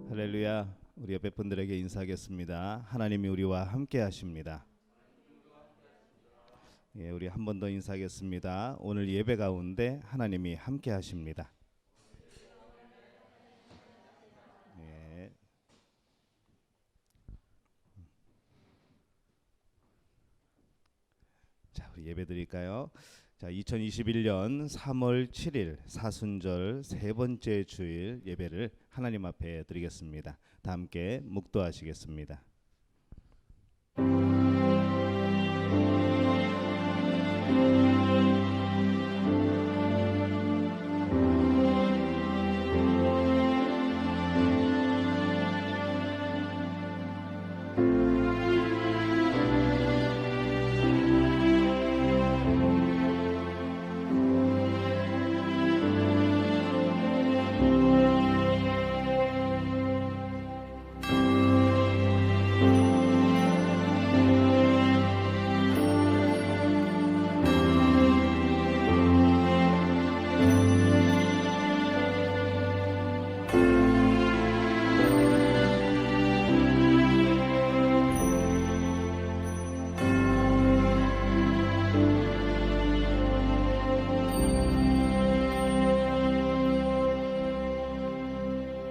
할렐루야. 우리 옆에 분들에게 인사하겠습니다. 하나님이 우리와 함께 하십니다. 예, 우리 한 번 더 인사하겠습니다. 오늘 예배 가운데 하나님이 함께 하십니다. 예. 자, 우리 예배 드릴까요? 자, 2021년 3월 7일 사순절 세 번째 주일 예배를 하나님 앞에 드리겠습니다. 다 함께 묵도하시겠습니다.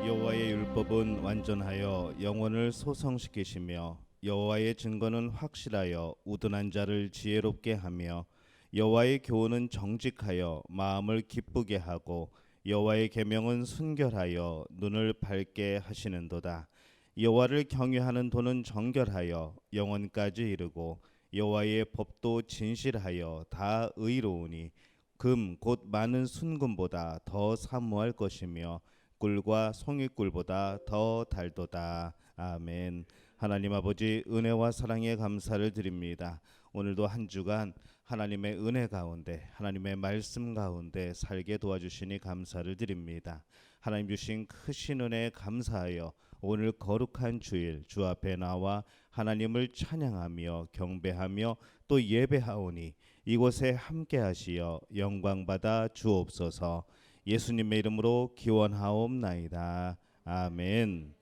여호와의 율법은 완전하여 영혼을 소성시키시며 여호와의 증거는 확실하여 우둔한 자를 지혜롭게 하며 여호와의 교훈은 정직하여 마음을 기쁘게 하고 여호와의 계명은 순결하여 눈을 밝게 하시는도다. 여호와를 경외하는 도는 정결하여 영원까지 이르고 여호와의 법도 진실하여 다 의로우니 금 곧 많은 순금보다 더 사모할 것이며 꿀과 송이꿀보다 더 달도다. 아멘. 하나님 아버지, 은혜와 사랑에 감사를 드립니다. 오늘도 한 주간 하나님의 은혜 가운데, 하나님의 말씀 가운데 살게 도와주시니 감사를 드립니다. 하나님 주신 크신 은혜에 감사하여 오늘 거룩한 주일 주 앞에 나와 하나님을 찬양하며 경배하며 또 예배하오니 이곳에 함께 하시어 영광받아 주옵소서. 예수님의 이름으로 기원하옵나이다. 아멘.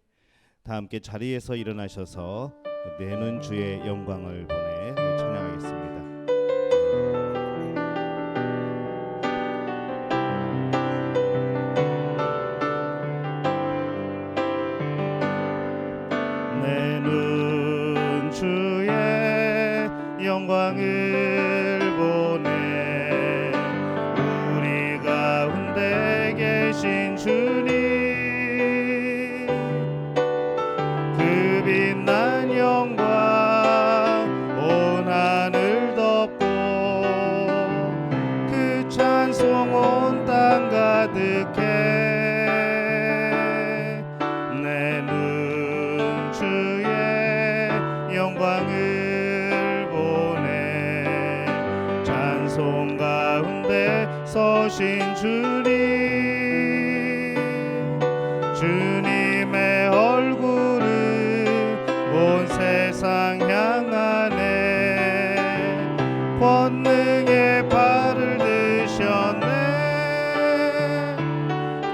다 함께 자리에서 일어나셔서 내는 주의 영광을 보내 찬양하겠습니다. 내는 주의 영광을 보내 우리 가운데 계신 주님, 그 빛난 영광 온 하늘 덮고 그 찬송 온 땅 가득해. 내는 주의 영광을 보내 찬송 가운데 서신 주님, 주님의 얼굴을 온 세상 향하네. 권능의 발을 드셨네.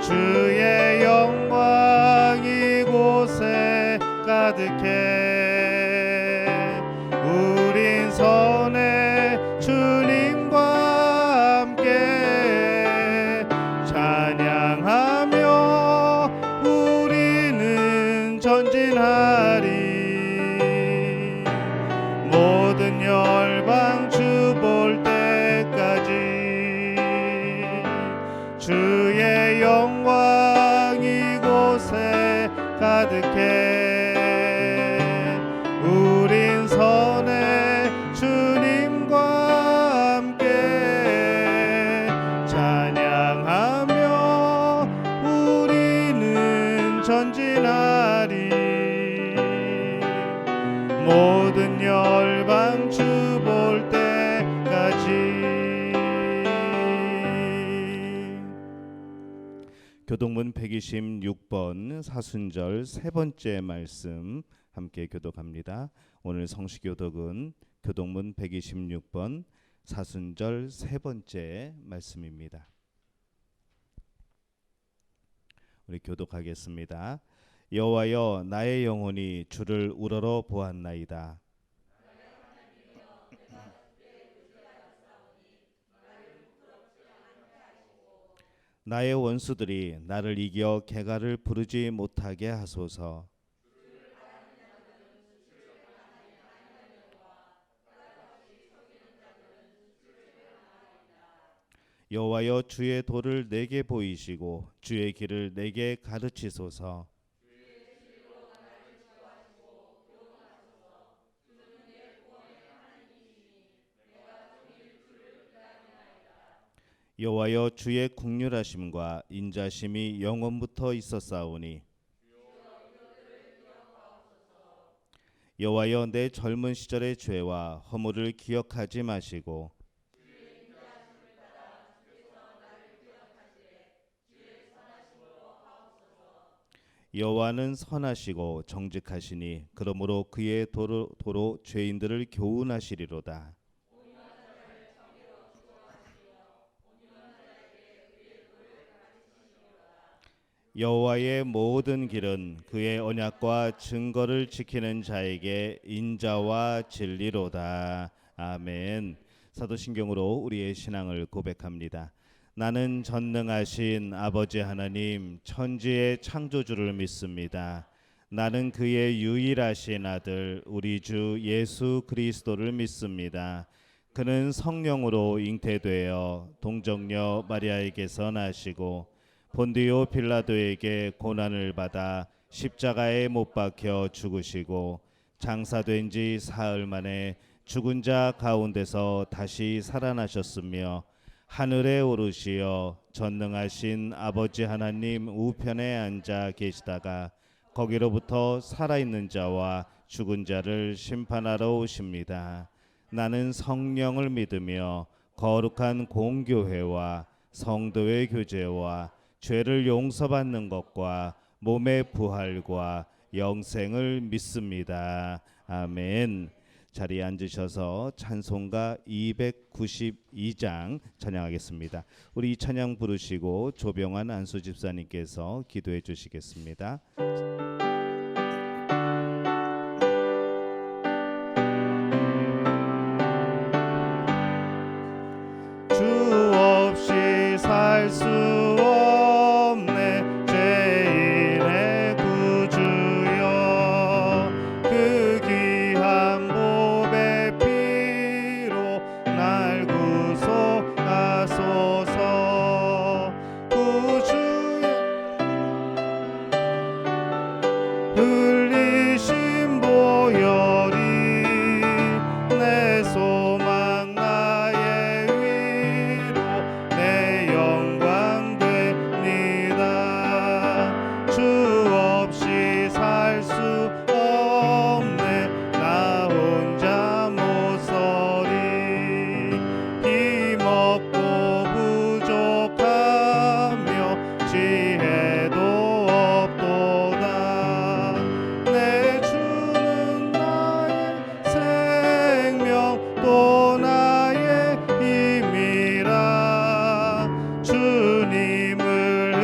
주의 영광 이곳에 가득해. 우린 선해 주님과 함께 찬양하며 우리는 전진하리. 모든 열방 주 볼 때까지 주의 영광 이곳에 가득해. 우린 선해 주님과 함께 찬양하며 우리는 전진하리. 모든 열방 주 볼 때까지. 교독문 126번 사순절 세 번째 말씀 함께 교독합니다. 오늘 성시교독은 교독문 126번 사순절 세 번째 말씀입니다. 우리 교독하겠습니다. 여호와여 나의 영혼이 주를 우러러 보았나이다. 나의 원수들이 나를 이겨 개가를 부르지 못하게 하소서. 여호와여 주의 도를 내게 보이시고 주의 길을 내게 가르치소서. 여호와여 주의 국률하심과 인자심이 영원부터 있었사오니 여호와여 내 젊은 시절의 죄와 허물을 기억하지 마시고 여호와는 선하시고 정직하시니 그러므로 그의 도로 죄인들을 교훈하시리로다. 여호와의 모든 길은 그의 언약과 증거를 지키는 자에게 인자와 진리로다. 아멘. 사도신경으로 우리의 신앙을 고백합니다. 나는 전능하신 아버지 하나님 천지의 창조주를 믿습니다. 나는 그의 유일하신 아들 우리 주 예수 그리스도를 믿습니다. 그는 성령으로 잉태되어 동정녀 마리아에게서 나시고 본디오 빌라도에게 고난을 받아 십자가에 못 박혀 죽으시고 장사된 지 사흘 만에 죽은 자 가운데서 다시 살아나셨으며 하늘에 오르시어 전능하신 아버지 하나님 우편에 앉아 계시다가 거기로부터 살아있는 자와 죽은 자를 심판하러 오십니다. 나는 성령을 믿으며 거룩한 공교회와 성도의 교제와 죄를 용서받는 것과 몸의 부활과 영생을 믿습니다. 아멘. 자리에 앉으셔서 찬송가 292장 찬양하겠습니다. 우리 이 찬양 부르시고 조병환 안수 집사님께서 기도해 주시겠습니다. 주 없이 살 수 없네 죄인의 구주여 그 귀한 몸의 피로 날 구속하소서. 구주의 흘리신 보혈이 내 소망 나의 위로 내 영광 됩니다. 주 없이 살 수 없네 나 혼자 못 서리. 힘없고 부족하며 지혜도 없도다. 내 주는 나의 생명 또 나의 힘이라. 주님을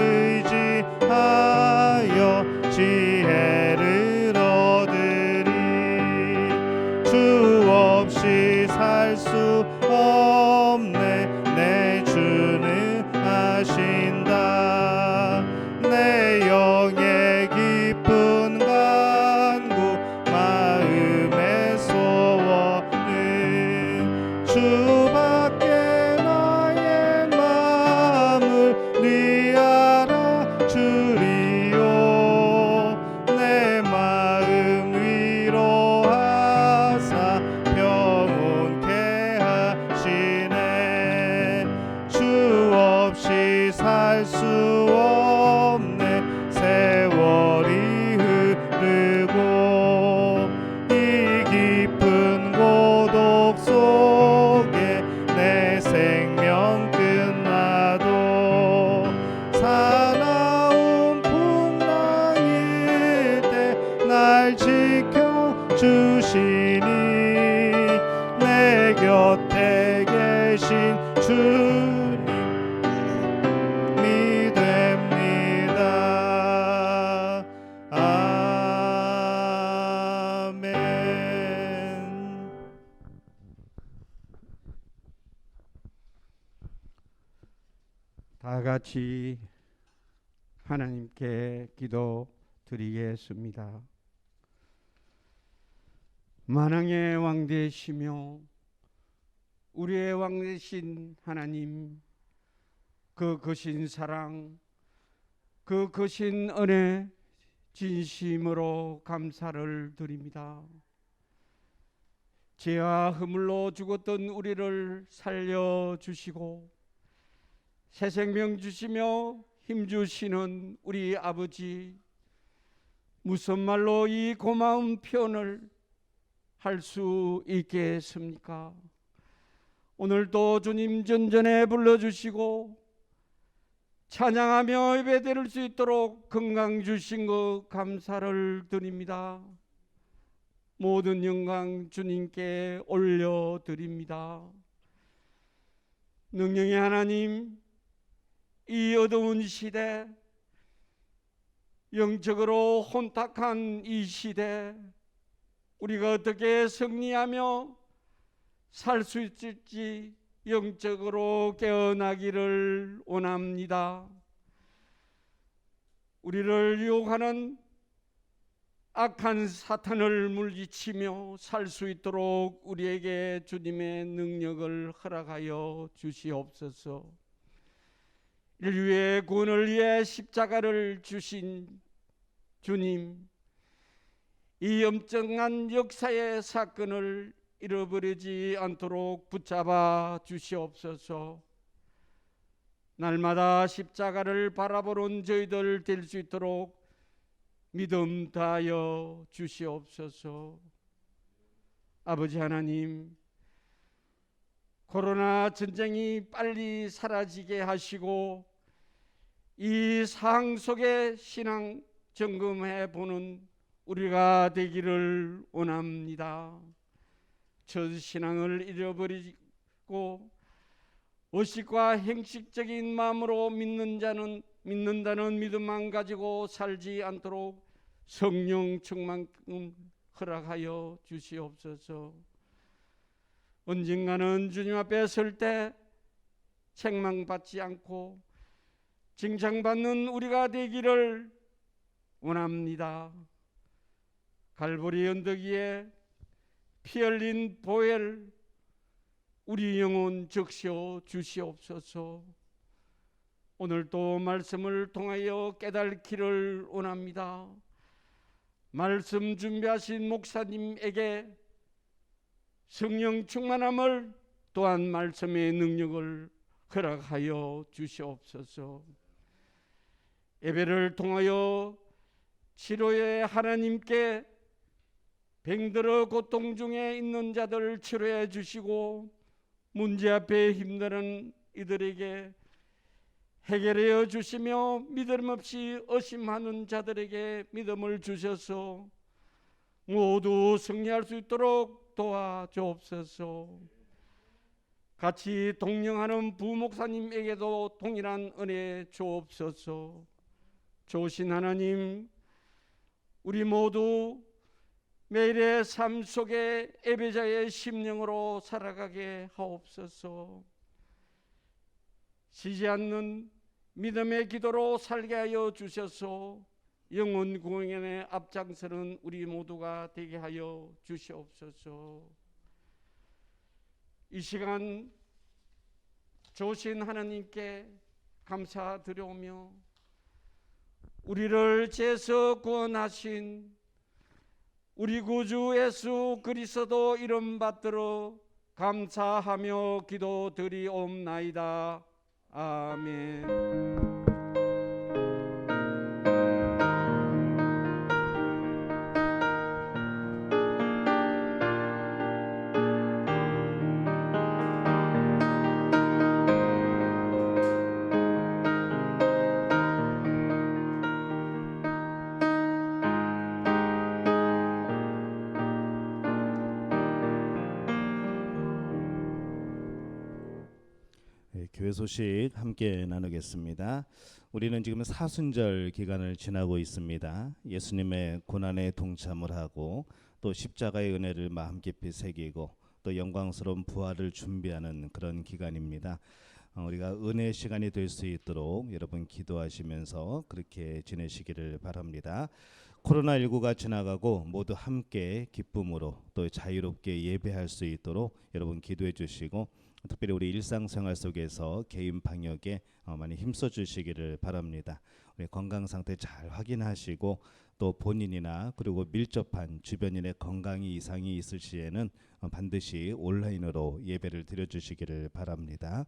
의지하여 지혜를 얻으리. 주 없이 살 수 없네 내 주는 아신다. 내 영의 깊은 간구 마음의 소원은 주밖에 나의 마음을 네 알아주리요. 내 마음 위로하사 평온케 하시네. 주 없이 살 수 없네 세월이 흐르고 이 깊은 고독 속에 내 생명 끝나도 사나운 풍랑일 때 날 지켜주시니 내 곁에 계신 주님이 됩니다. 같이 하나님께 기도드리겠습니다. 만왕의 왕 되시며 우리의 왕 되신 하나님, 그 거신 사랑, 그 거신 은혜 진심으로 감사를 드립니다. 죄와 허물로 죽었던 우리를 살려주시고 새 생명 주시며 힘주시는 우리 아버지, 무슨 말로 이 고마운 표현을 할 수 있겠습니까? 오늘도 주님 전전에 불러주시고 찬양하며 예배드릴 수 있도록 건강 주신 것 감사를 드립니다. 모든 영광 주님께 올려드립니다. 능력의 하나님, 이 어두운 시대, 영적으로 혼탁한 이 시대, 우리가 어떻게 승리하며 살 수 있을지 영적으로 깨어나기를 원합니다. 우리를 유혹하는 악한 사탄을 물리치며 살 수 있도록 우리에게 주님의 능력을 허락하여 주시옵소서. 인류의 구원을 위해 십자가를 주신 주님, 이 엄청난 역사의 사건을 잃어버리지 않도록 붙잡아 주시옵소서. 날마다 십자가를 바라보는 저희들 될 수 있도록 믿음 다하여 주시옵소서. 아버지 하나님, 코로나 전쟁이 빨리 사라지게 하시고 이 상황 속에 신앙 점검해 보는 우리가 되기를 원합니다. 저 신앙을 잃어버리고 의식과 행식적인 마음으로 믿는다는 믿음만 가지고 살지 않도록 성령 충만 허락하여 주시옵소서. 언젠가는 주님 앞에 설 때 책망받지 않고 칭찬받는 우리가 되기를 원합니다. 갈보리 언덕 위에 피 흘린 보혈, 우리 영혼 적셔 주시옵소서. 오늘도 말씀을 통하여 깨닫기를 원합니다. 말씀 준비하신 목사님에게 성령 충만함을, 또한 말씀의 능력을 허락하여 주시옵소서. 예배를 통하여 치료의 하나님께 병들어 고통 중에 있는 자들 치료해 주시고 문제 앞에 힘드는 이들에게 해결하여 주시며 믿음 없이 의심하는 자들에게 믿음을 주셔서 모두 승리할 수 있도록 도와주옵소서. 같이 동령하는 부목사님에게도 동일한 은혜 주옵소서. 좋으신 하나님, 우리 모두 매일의 삶 속에 예배자의 심령으로 살아가게 하옵소서. 쉬지 않는 믿음의 기도로 살게 하여 주셔서 영혼 구원에 앞장서는 우리 모두가 되게 하여 주시옵소서. 이 시간 좋으신 하나님께 감사드리오며 우리를 죄에서 구원하신 우리 구주 예수 그리스도 이름 받들어 감사하며 기도드리옵나이다. 아멘. 교회 소식 함께 나누겠습니다. 우리는 지금 사순절 기간을 지나고 있습니다. 예수님의 고난에 동참을 하고 또 십자가의 은혜를 마음 깊이 새기고 또 영광스러운 부활을 준비하는 그런 기간입니다. 우리가 은혜의 시간이 될 수 있도록 여러분 기도하시면서 그렇게 지내시기를 바랍니다. 코로나19가 지나가고 모두 함께 기쁨으로 또 자유롭게 예배할 수 있도록 여러분 기도해 주시고, 특별히 우리 일상생활 속에서 개인 방역에 많이 힘써 주시기를 바랍니다. 우리 건강 상태 잘 확인하시고, 또 본인이나 그리고 밀접한 주변인의 건강이 이상이 있을 시에는 반드시 온라인으로 예배를 드려 주시기를 바랍니다.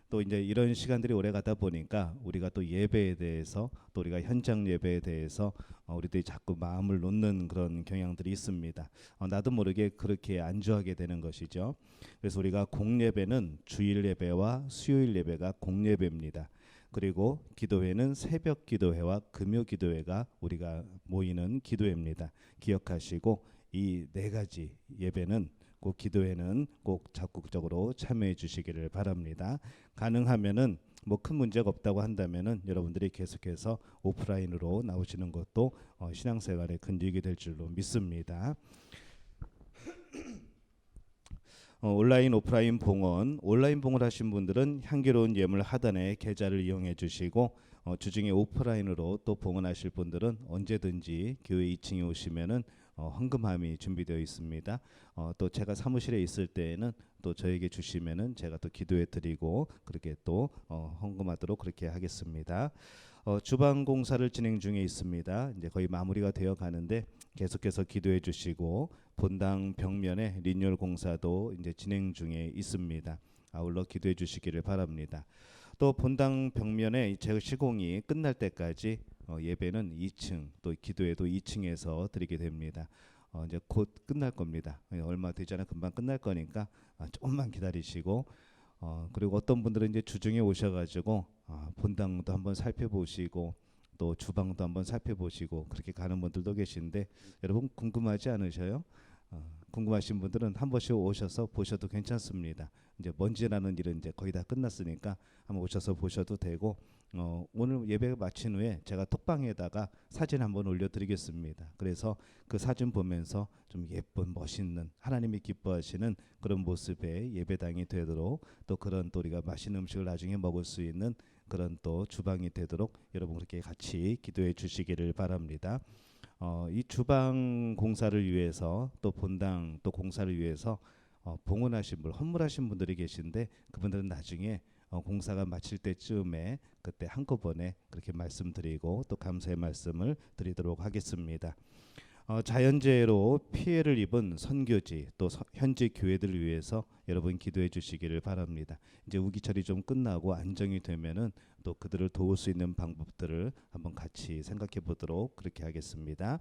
또 이제 이런 시간들이 오래 가다 보니까 우리가 또 예배에 대해서, 또 우리가 현장 예배에 대해서 우리들이 자꾸 마음을 놓는 그런 경향들이 있습니다. 나도 모르게 그렇게 안주하게 되는 것이죠. 그래서 우리가 공예배는 주일 예배와 수요일 예배가 공예배입니다. 그리고 기도회는 새벽 기도회와 금요 기도회가 우리가 모이는 기도회입니다. 기억하시고 이 네 가지 예배는 꼭, 기도회는 꼭 적극적으로 참여해 주시기를 바랍니다. 가능하면은 뭐 큰 문제가 없다고 한다면은 여러분들이 계속해서 오프라인으로 나오시는 것도 신앙생활에 큰 이익이 될 줄로 믿습니다. 온라인 오프라인 봉헌, 온라인 봉헌 하신 분들은 향기로운 예물 하단에 계좌를 이용해 주시고, 주중에 오프라인으로 또 봉헌하실 분들은 언제든지 교회 2층에 오시면은 헌금함이 준비되어 있습니다. 또 제가 사무실에 있을 때에는 또 저에게 주시면은 제가 또 기도해 드리고 그렇게 또 헌금하도록 그렇게 하겠습니다. 주방 공사를 진행 중에 있습니다. 이제 거의 마무리가 되어 가는데 계속해서 기도해 주시고, 본당 벽면에 리뉴얼 공사도 이제 진행 중에 있습니다. 아울러 기도해 주시기를 바랍니다. 또 본당 벽면에 제 시공이 끝날 때까지 예배는 2층, 또 기도회도 2층에서 드리게 됩니다. 이제 곧 끝날 겁니다. 얼마 되지 않아 금방 끝날 거니까 조금만 기다리시고, 그리고 어떤 분들은 이제 주중에 오셔가지고 본당도 한번 살펴보시고 또 주방도 한번 살펴보시고 그렇게 가는 분들도 계신데, 여러분 궁금하지 않으셔요? 궁금하신 분들은 한 번씩 오셔서 보셔도 괜찮습니다. 이제 먼지나는 일은 이제 거의 다 끝났으니까 한번 오셔서 보셔도 되고, 오늘 예배 마친 후에 제가 톡방에다가 사진 한번 올려드리겠습니다. 그래서 그 사진 보면서 좀 예쁜 멋있는 하나님이 기뻐하시는 그런 모습의 예배당이 되도록, 또 그런 또 우리가 맛있는 음식을 나중에 먹을 수 있는 그런 또 주방이 되도록 여러분 그렇게 같이 기도해 주시기를 바랍니다. 이 주방 공사를 위해서 또 본당 또 공사를 위해서 봉헌하신 분, 헌물하신 분들이 계신데, 그분들은 나중에 공사가 마칠 때쯤에 그때 한꺼번에 그렇게 말씀드리고 또 감사의 말씀을 드리도록 하겠습니다. 자연재해로 피해를 입은 선교지 또 현지 교회들을 위해서 여러분 기도해 주시기를 바랍니다. 이제 우기철이 좀 끝나고 안정이 되면은 또 그들을 도울 수 있는 방법들을 한번 같이 생각해 보도록 그렇게 하겠습니다.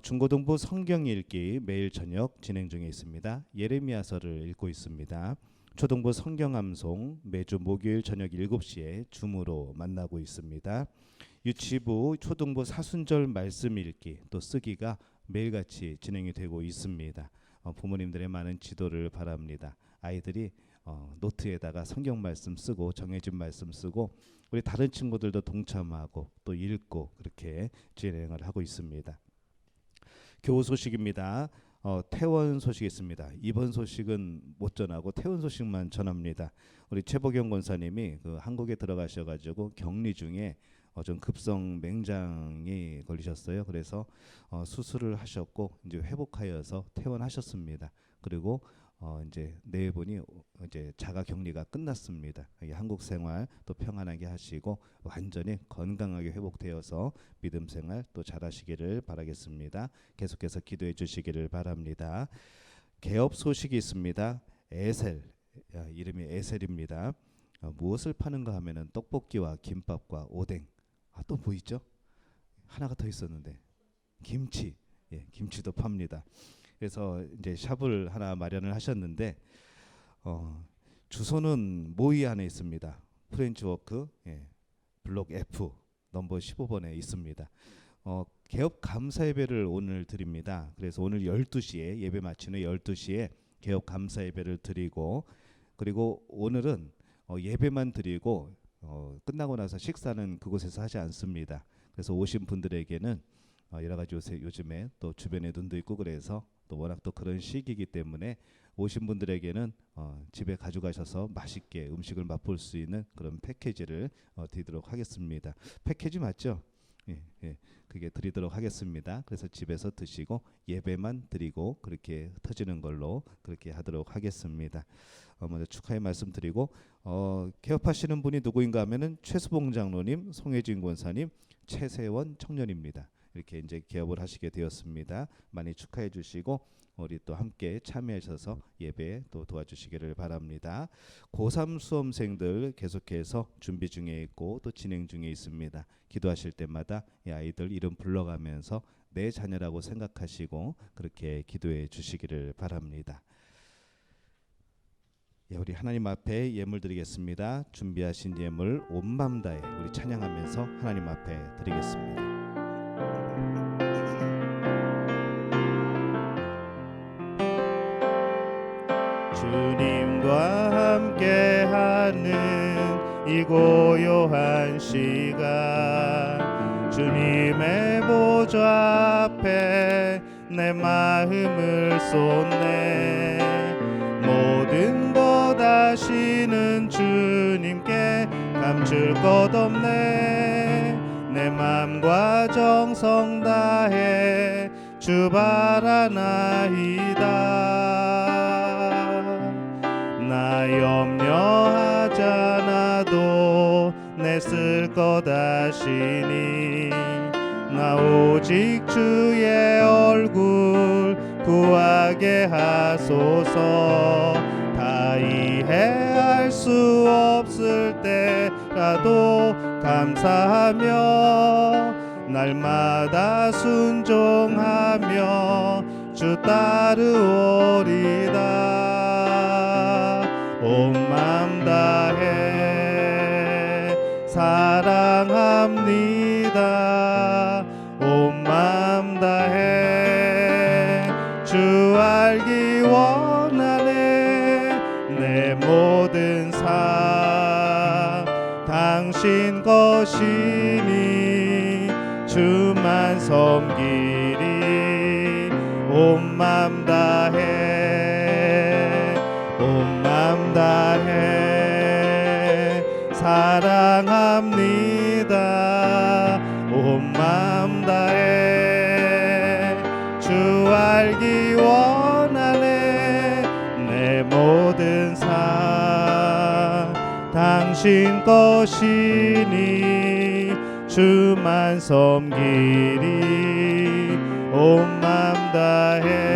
중고등부 성경 읽기 매일 저녁 진행 중에 있습니다. 예레미야서를 읽고 있습니다. 초등부 성경 암송 매주 목요일 저녁 7시에 줌으로 만나고 있습니다. 유치부 초등부 사순절 말씀 읽기 또 쓰기가 매일같이 진행이 되고 있습니다. 부모님들의 많은 지도를 바랍니다. 아이들이 노트에다가 성경 말씀 쓰고 정해진 말씀 쓰고 우리 다른 친구들도 동참하고 또 읽고 그렇게 진행을 하고 있습니다. 교우 소식입니다. 퇴원 소식이 있습니다. 이번 소식은 못 전하고 퇴원 소식만 전합니다. 우리 최보경 권사님이 그 한국에 들어가셔가지고 격리 중에 좀 급성 맹장이 걸리셨어요. 그래서 수술을 하셨고 이제 회복하여서 퇴원하셨습니다. 그리고 이제 내분이 이제 자가 격리가 끝났습니다. 한국 생활 또 평안하게 하시고 완전히 건강하게 회복되어서 믿음 생활 또 잘하시기를 바라겠습니다. 계속해서 기도해 주시기를 바랍니다. 개업 소식이 있습니다. 에셀, 이름이 에셀입니다. 무엇을 파는가 하면은 떡볶이와 김밥과 오뎅. 또 뭐 있죠? 하나가 더 있었는데 김치, 김치도 팝니다. 그래서 이제 샵을 하나 마련을 하셨는데 주소는 모의 안에 있습니다. 프렌치워크 블록 F 넘버 15번에 있습니다. 개업 감사 예배를 오늘 드립니다. 그래서 오늘 12시에 예배 마치는 12시에 개업 감사 예배를 드리고, 그리고 오늘은 예배만 드리고 끝나고 나서 식사는 그곳에서 하지 않습니다. 그래서 오신 분들에게는 여러 가지 요즘에 또 주변에 눈도 있고 그래서 또 워낙 또 그런 시기이기 때문에 오신 분들에게는 집에 가져가셔서 맛있게 음식을 맛볼 수 있는 그런 패키지를 드리도록 하겠습니다. 패키지 맞죠? 예, 예, 그게 드리도록 하겠습니다. 그래서 집에서 드시고 예배만 드리고 그렇게 터지는 걸로 그렇게 하도록 하겠습니다. 먼저 축하의 말씀드리고 개업하시는 분이 누구인가 하면은 최수봉 장로님, 송혜진 권사님, 최세원 청년입니다. 이렇게 이제 개업을 하시게 되었습니다. 많이 축하해 주시고 우리 또 함께 참여하셔서 예배 또 도와주시기를 바랍니다. 고3 수험생들 계속해서 준비 중에 있고 또 진행 중에 있습니다. 기도하실 때마다 이 아이들 이름 불러가면서 내 자녀라고 생각하시고 그렇게 기도해 주시기를 바랍니다. 예, 우리 하나님 앞에 예물 드리겠습니다. 준비하신 예물 온 마음 다해 우리 찬양하면서 하나님 앞에 드리겠습니다. 주님과 함께하는 이 고요한 시간 주님의 보좌 앞에 내 마음을 쏟네 모든 것 아시는 주님께 감출 것 없네 내 맘과 정성 다해 주 바라나이다 나 염려하잖아도 내 쓸 것 아시니 나 오직 주의 얼굴 구하게 하소서 다 이해할 수 없을 때라도 감사하며 날마다 순종하며 주 따르오리다 온 맘 다해 사랑합니다 온 맘 다해 주 알기 원하네 내 모든 삶 당신 것이니 주만 섬기리 온 맘 다해 온 맘 다해 사랑합니다 온 맘 다해 주 알기 원하네 내 모든 삶 당신 것이니 주만 섬기리 온 맘 다해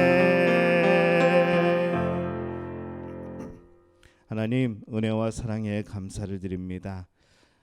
하나님 은혜와 사랑에 감사를 드립니다.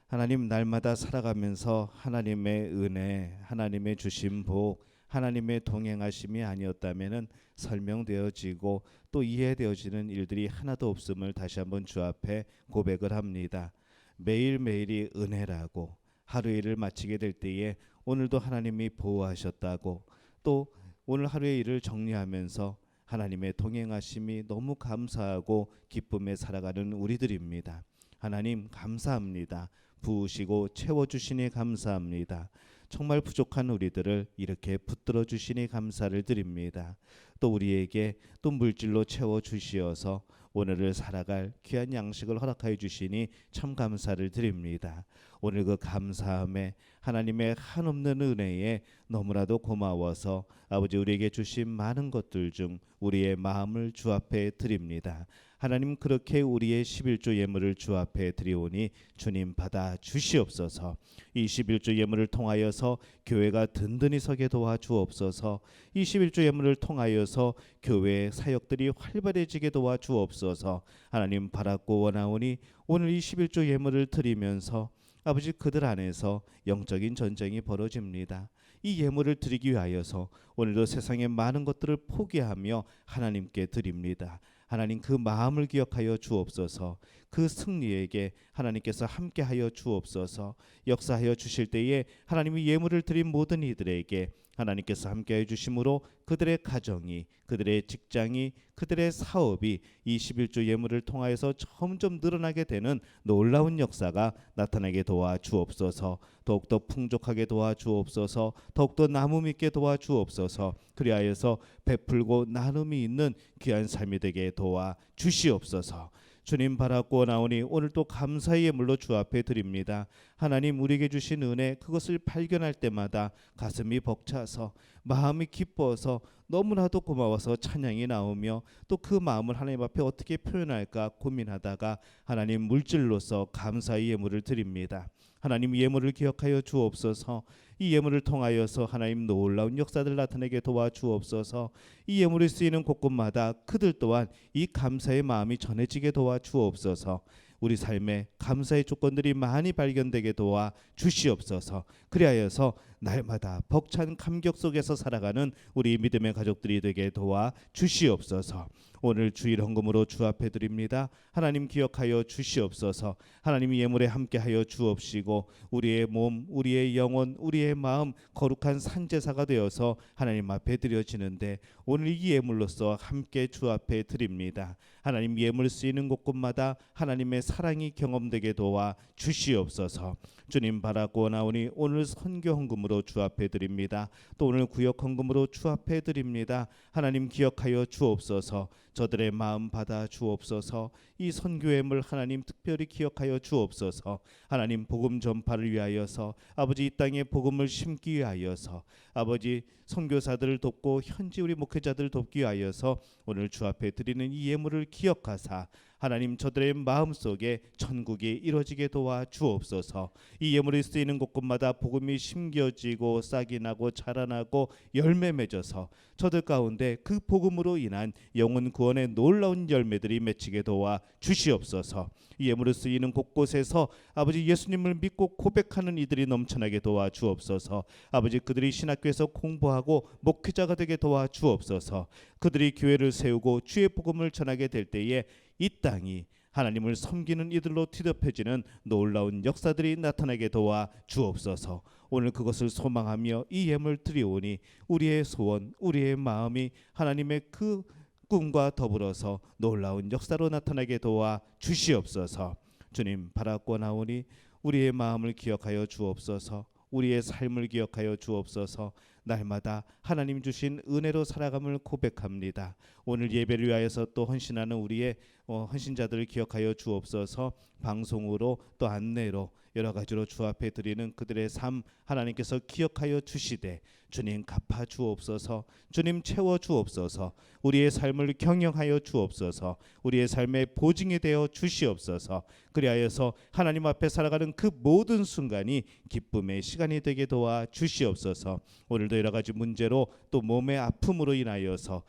하나님 날마다 살아가면서 하나님의 은혜, 하나님의 주신 복, 하나님의 동행하심이 아니었다면은 설명되어지고 또 이해되어지는 일들이 하나도 없음을 다시 한번 주 앞에 고백을 합니다. 매일매일이 은혜라고 하루 일을 마치게 될 때에 오늘도 하나님이 보호하셨다고 또 오늘 하루의 일을 정리하면서 하나님의 동행하심이 너무 감사하고 기쁨에 살아가는 우리들입니다. 하나님 감사합니다. 부으시고 채워주시니 감사합니다. 정말 부족한 우리들을 이렇게 붙들어 주시니 감사를 드립니다. 또 우리에게 또 물질로 채워주시어서 오늘을 살아갈 귀한 양식을 허락하여 주시니 참 감사를 드립니다. 오늘 그 감사함에 하나님의 한없는 은혜에 너무나도 고마워서 아버지 우리에게 주신 많은 것들 중 우리의 마음을 주 앞에 드립니다. 하나님 그렇게 우리의 11조 예물을 주 앞에 드리오니 주님 받아 주시옵소서. 이 11조 예물을 통하여서 교회가 든든히 서게 도와주옵소서. 이 11조 예물을 통하여서 교회의 사역들이 활발해지게 도와주옵소서. 하나님 바랐고 원하오니 오늘 이 11조 예물을 드리면서 아버지 그들 안에서 영적인 전쟁이 벌어집니다. 이 예물을 드리기 위하여서 오늘도 세상의 많은 것들을 포기하며 하나님께 드립니다. 하나님 그 마음을 기억하여 주옵소서. 그 승리에게 하나님께서 함께하여 주옵소서. 역사하여 주실 때에 하나님이 예물을 드린 모든 이들에게 하나님께서 함께해 주심으로 그들의 가정이, 그들의 직장이, 그들의 사업이 이 11조 예물을 통하여서 점점 늘어나게 되는 놀라운 역사가 나타나게 도와 주옵소서. 더욱더 풍족하게 도와 주옵소서. 더욱더 나눔 있게 도와 주옵소서. 그리하여서 베풀고 나눔이 있는 귀한 삶이 되게 도와 주시옵소서. 주님 바라고 나오니 오늘도 감사의 예물로 주 앞에 드립니다. 하나님 우리에게 주신 은혜, 그것을 발견할 때마다 가슴이 벅차서 마음이 기뻐서 너무나도 고마워서 찬양이 나오며 또 그 마음을 하나님 앞에 어떻게 표현할까 고민하다가 하나님 물질로서 감사의 예물을 드립니다. 하나님 예물을 기억하여 주옵소서. 이 예물을 통하여서 하나님 놀라운 역사들 나타내게 도와주옵소서. 이 예물이 쓰이는 곳곳마다 그들 또한 이 감사의 마음이 전해지게 도와주옵소서. 우리 삶에 감사의 조건들이 많이 발견되게 도와 주시옵소서. 그리하여서 날마다 벅찬 감격 속에서 살아가는 우리 믿음의 가족들이 되게 도와 주시옵소서. 오늘 주일 헌금으로 주 앞에 드립니다. 하나님 기억하여 주시옵소서. 하나님 예물에 함께하여 주옵시고 우리의 몸, 우리의 영혼, 우리의 마음 거룩한 산제사가 되어서 하나님 앞에 드려지는데 오늘 이 예물로서 함께 주 앞에 드립니다. 하나님 예물 쓰이는 곳곳마다 하나님의 사랑이 경험되게 도와 주시옵소서. 주님 바라고 나오니 오늘 선교 헌금으로 주 앞에 드립니다. 또 오늘 구역 헌금으로 주 앞에 드립니다. 하나님 기억하여 주옵소서. 저들의 마음 받아 주옵소서. 이 선교회물 하나님 특별히 기억하여 주옵소서. 하나님 복음 전파를 위하여서 아버지 이 땅에 복음을 심기 위하여서 아버지 선교사들을 돕고 현지 우리 목회자들을 돕기 위하여서 오늘 주 앞에 드리는 이 예물을 기억하사 하나님 저들의 마음속에 천국이 이루어지게 도와 주옵소서. 이 예물이 쓰이는 곳곳마다 복음이 심겨지고 싹이 나고 자라나고 열매 맺어서 저들 가운데 그 복음으로 인한 영혼 구원의 놀라운 열매들이 맺히게 도와 주시옵소서. 이 예물이 쓰이는 곳곳에서 아버지 예수님을 믿고 고백하는 이들이 넘쳐나게 도와 주옵소서. 아버지 그들이 신학교에서 공부하고 목회자가 되게 도와 주옵소서. 그들이 교회를 세우고 주의 복음을 전하게 될 때에 이 땅이 하나님을 섬기는 이들로 뒤덮여지는 놀라운 역사들이 나타나게 도와 주옵소서. 오늘 그것을 소망하며 이 예물 드리오니 우리의 소원, 우리의 마음이 하나님의 그 꿈과 더불어서 놀라운 역사로 나타나게 도와 주시옵소서. 주님 바라고 나오니 우리의 마음을 기억하여 주옵소서. 우리의 삶을 기억하여 주옵소서. 날마다 하나님 주신 은혜로 살아감을 고백합니다. 오늘 예배를 위하여서 또 헌신하는 우리의 헌신자들을 기억하여 주옵소서. 방송으로 또 안내로 여러 가지로 주 앞에 드리는 그들의 삶 하나님께서 기억하여 주시되 주님 갚아 주옵소서. 주님 채워 주옵소서. 우리의 삶을 경영하여 주옵소서. 우리의 삶의 보증이 되어 주시옵소서. 그리하여서 하나님 앞에 살아가는 그 모든 순간이 기쁨의 시간이 되게 도와 주시옵소서. 오늘도 여러 가지 문제로 또 몸의 아픔으로 인하여서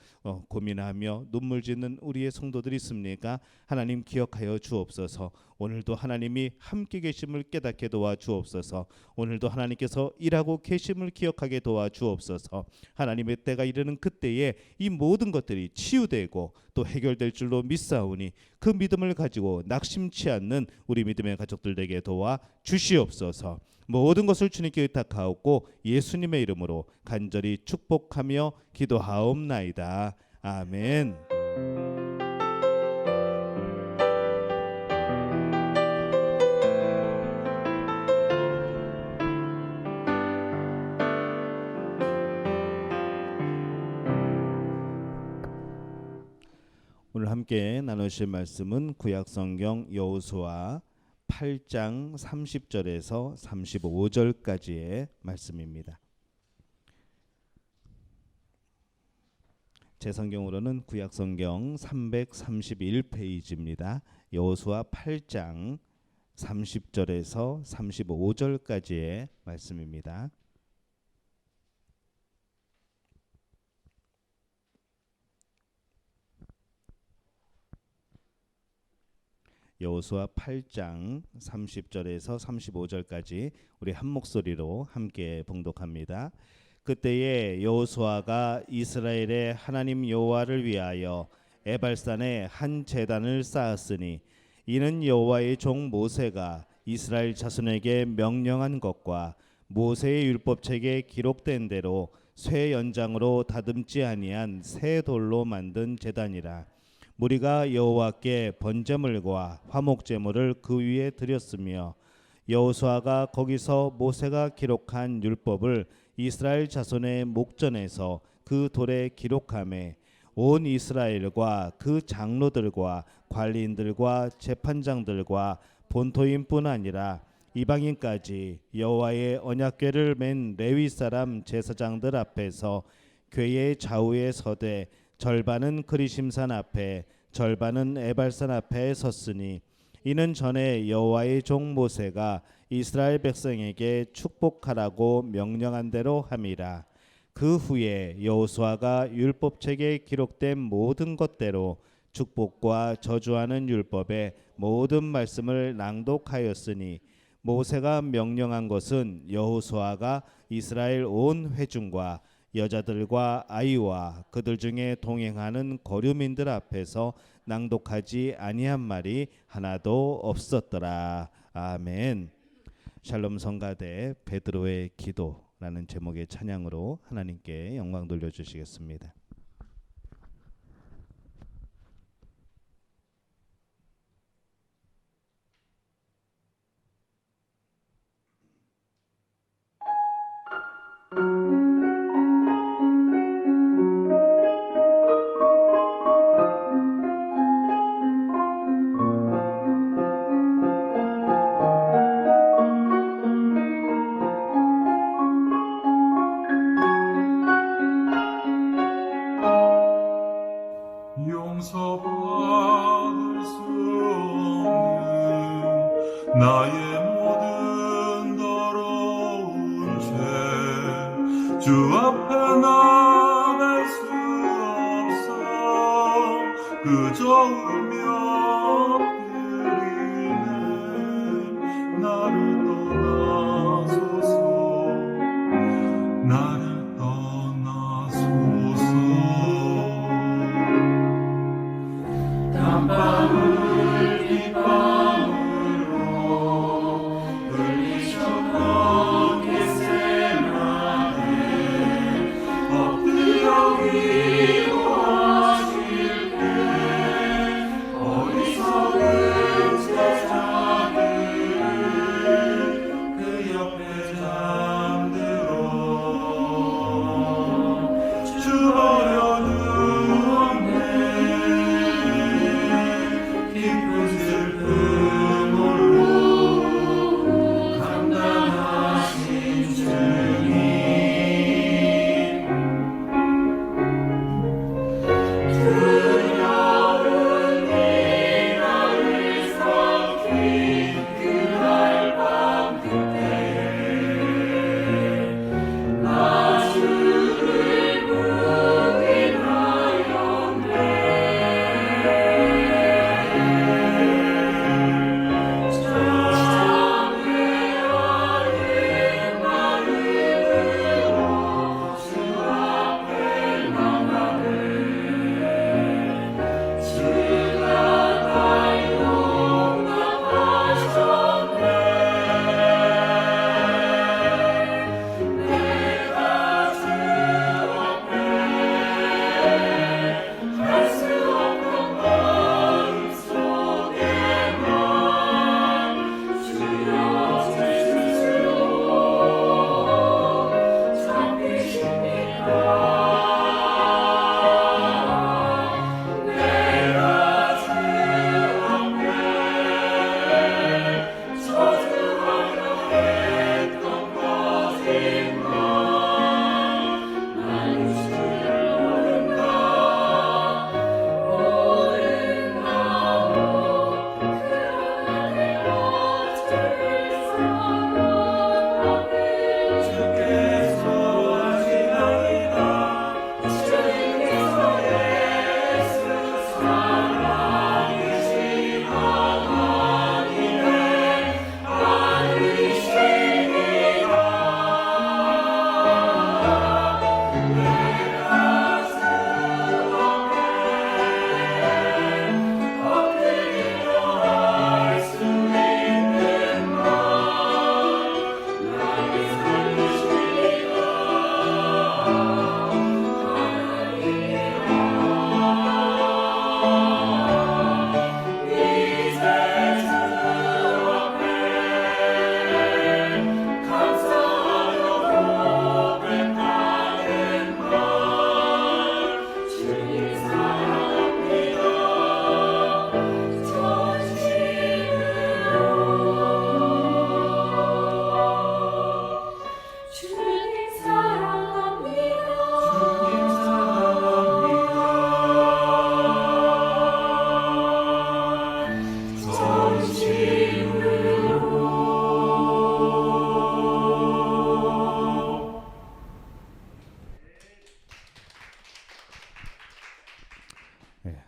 고민하며 눈물 짓는 우리의 성도들이 있습니까? 하나님 기억하여 주옵소서. 오늘도 하나님이 함께 계심을 깨닫게 도와 주옵소서. 오늘도 하나님께서 일하고 계심을 기억하게 도와 주옵소서. 하나님의 때가 이르는 그때에 이 모든 것들이 치유되고 또 해결될 줄로 믿사오니 그 믿음을 가지고 낙심치 않는 우리 믿음의 가족들 되게 도와 주시옵소서. 모든 것을 주님께 의탁하옵고 예수님의 이름으로 간절히 축복하며 기도하옵나이다. 아멘. 오늘 함께 나누실 말씀은 구약성경 여호수아 8장 30절에서 35절까지의 말씀입니다. 제 성경으로는 구약성경 331페이지입니다. 여호수아 8장 30절에서 35절까지의 말씀입니다. 여호수아 8장 30절에서 35절까지 우리 한 목소리로 함께 봉독합니다. 그때에 여호수아가 이스라엘의 하나님 여호와를 위하여 에발산에 한 제단을 쌓았으니 이는 여호와의 종 모세가 이스라엘 자손에게 명령한 것과 모세의 율법책에 기록된 대로 쇠 연장으로 다듬지 아니한 새 돌로 만든 제단이라. 무리가 여호와께 번제물과 화목제물을 그 위에 드렸으며 여호수아가 거기서 모세가 기록한 율법을 이스라엘 자손의 목전에서 그 돌에 기록하매 온 이스라엘과 그 장로들과 관리인들과 재판장들과 본토인뿐 아니라 이방인까지 여호와의 언약궤를 맨 레위 사람 제사장들 앞에서 궤의 좌우에 서되 절반은 그리심산 앞에 절반은 에발산 앞에 섰으니 이는 전에 여호와의 종 모세가 이스라엘 백성에게 축복하라고 명령한 대로 함이라. 그 후에 여호수아가 율법책에 기록된 모든 것대로 축복과 저주하는 율법의 모든 말씀을 낭독하였으니 모세가 명령한 것은 여호수아가 이스라엘 온 회중과 여자들과 아이와 그들 중에 동행하는 거류민들 앞에서 낭독하지 아니한 말이 하나도 없었더라. 아멘. 샬롬 성가대 베드로의 기도라는 제목의 찬양으로 하나님께 영광 돌려주시겠습니다. 용서받을 수 없는 나의 모든 더러운 죄 주 앞에 나갈 수 없어 그저 울며 엎드리네 나를 떠나소서 나를 떠나소서 땀방울 빗방울로 흘리셨던 겟세마네 엎드려 기도하실게 어리석은 제자들은 그 옆에 잠들어 주버려는 없네 깊은 슬픔으로 감당하신 주님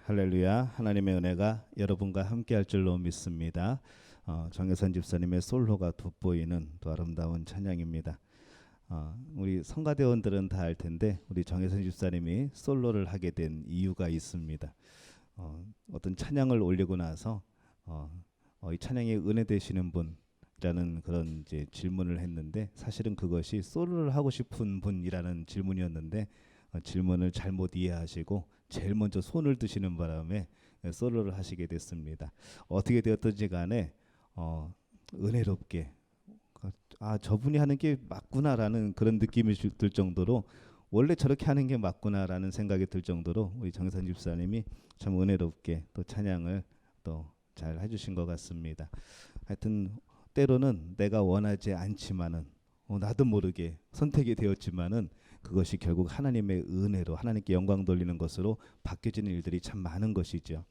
할렐루야. 하나님의 은혜가 여러분과 함께할 줄로 믿습니다. 정혜선 집사님의 솔로가 돋보이는 또 아름다운 찬양입니다. 우리 성가대원들은 다 알 텐데 우리 정혜선 집사님이 솔로를 하게 된 이유가 있습니다. 어떤 찬양을 올리고 나서 이 찬양에 은혜 되시는 분이라는 그런 이제 질문을 했는데, 사실은 그것이 솔로를 하고 싶은 분이라는 질문이었는데 질문을 잘못 이해하시고 제일 먼저 손을 드시는 바람에 솔로를 하시게 됐습니다. 어떻게 되었든지 간에 은혜롭게 저분이 하는 게 맞구나라는 그런 느낌이 들 정도로, 원래 저렇게 하는 게 맞구나라는 생각이 들 정도로 우리 정선 집사님이 참 은혜롭게 또 찬양을 또 잘 해주신 것 같습니다. 하여튼 때로는 내가 원하지 않지만은 나도 모르게 선택이 되었지만은 그것이 결국 하나님의 은혜로 하나님께 영광 돌리는 것으로 바뀌어지는 일들이 참 많은 것이죠.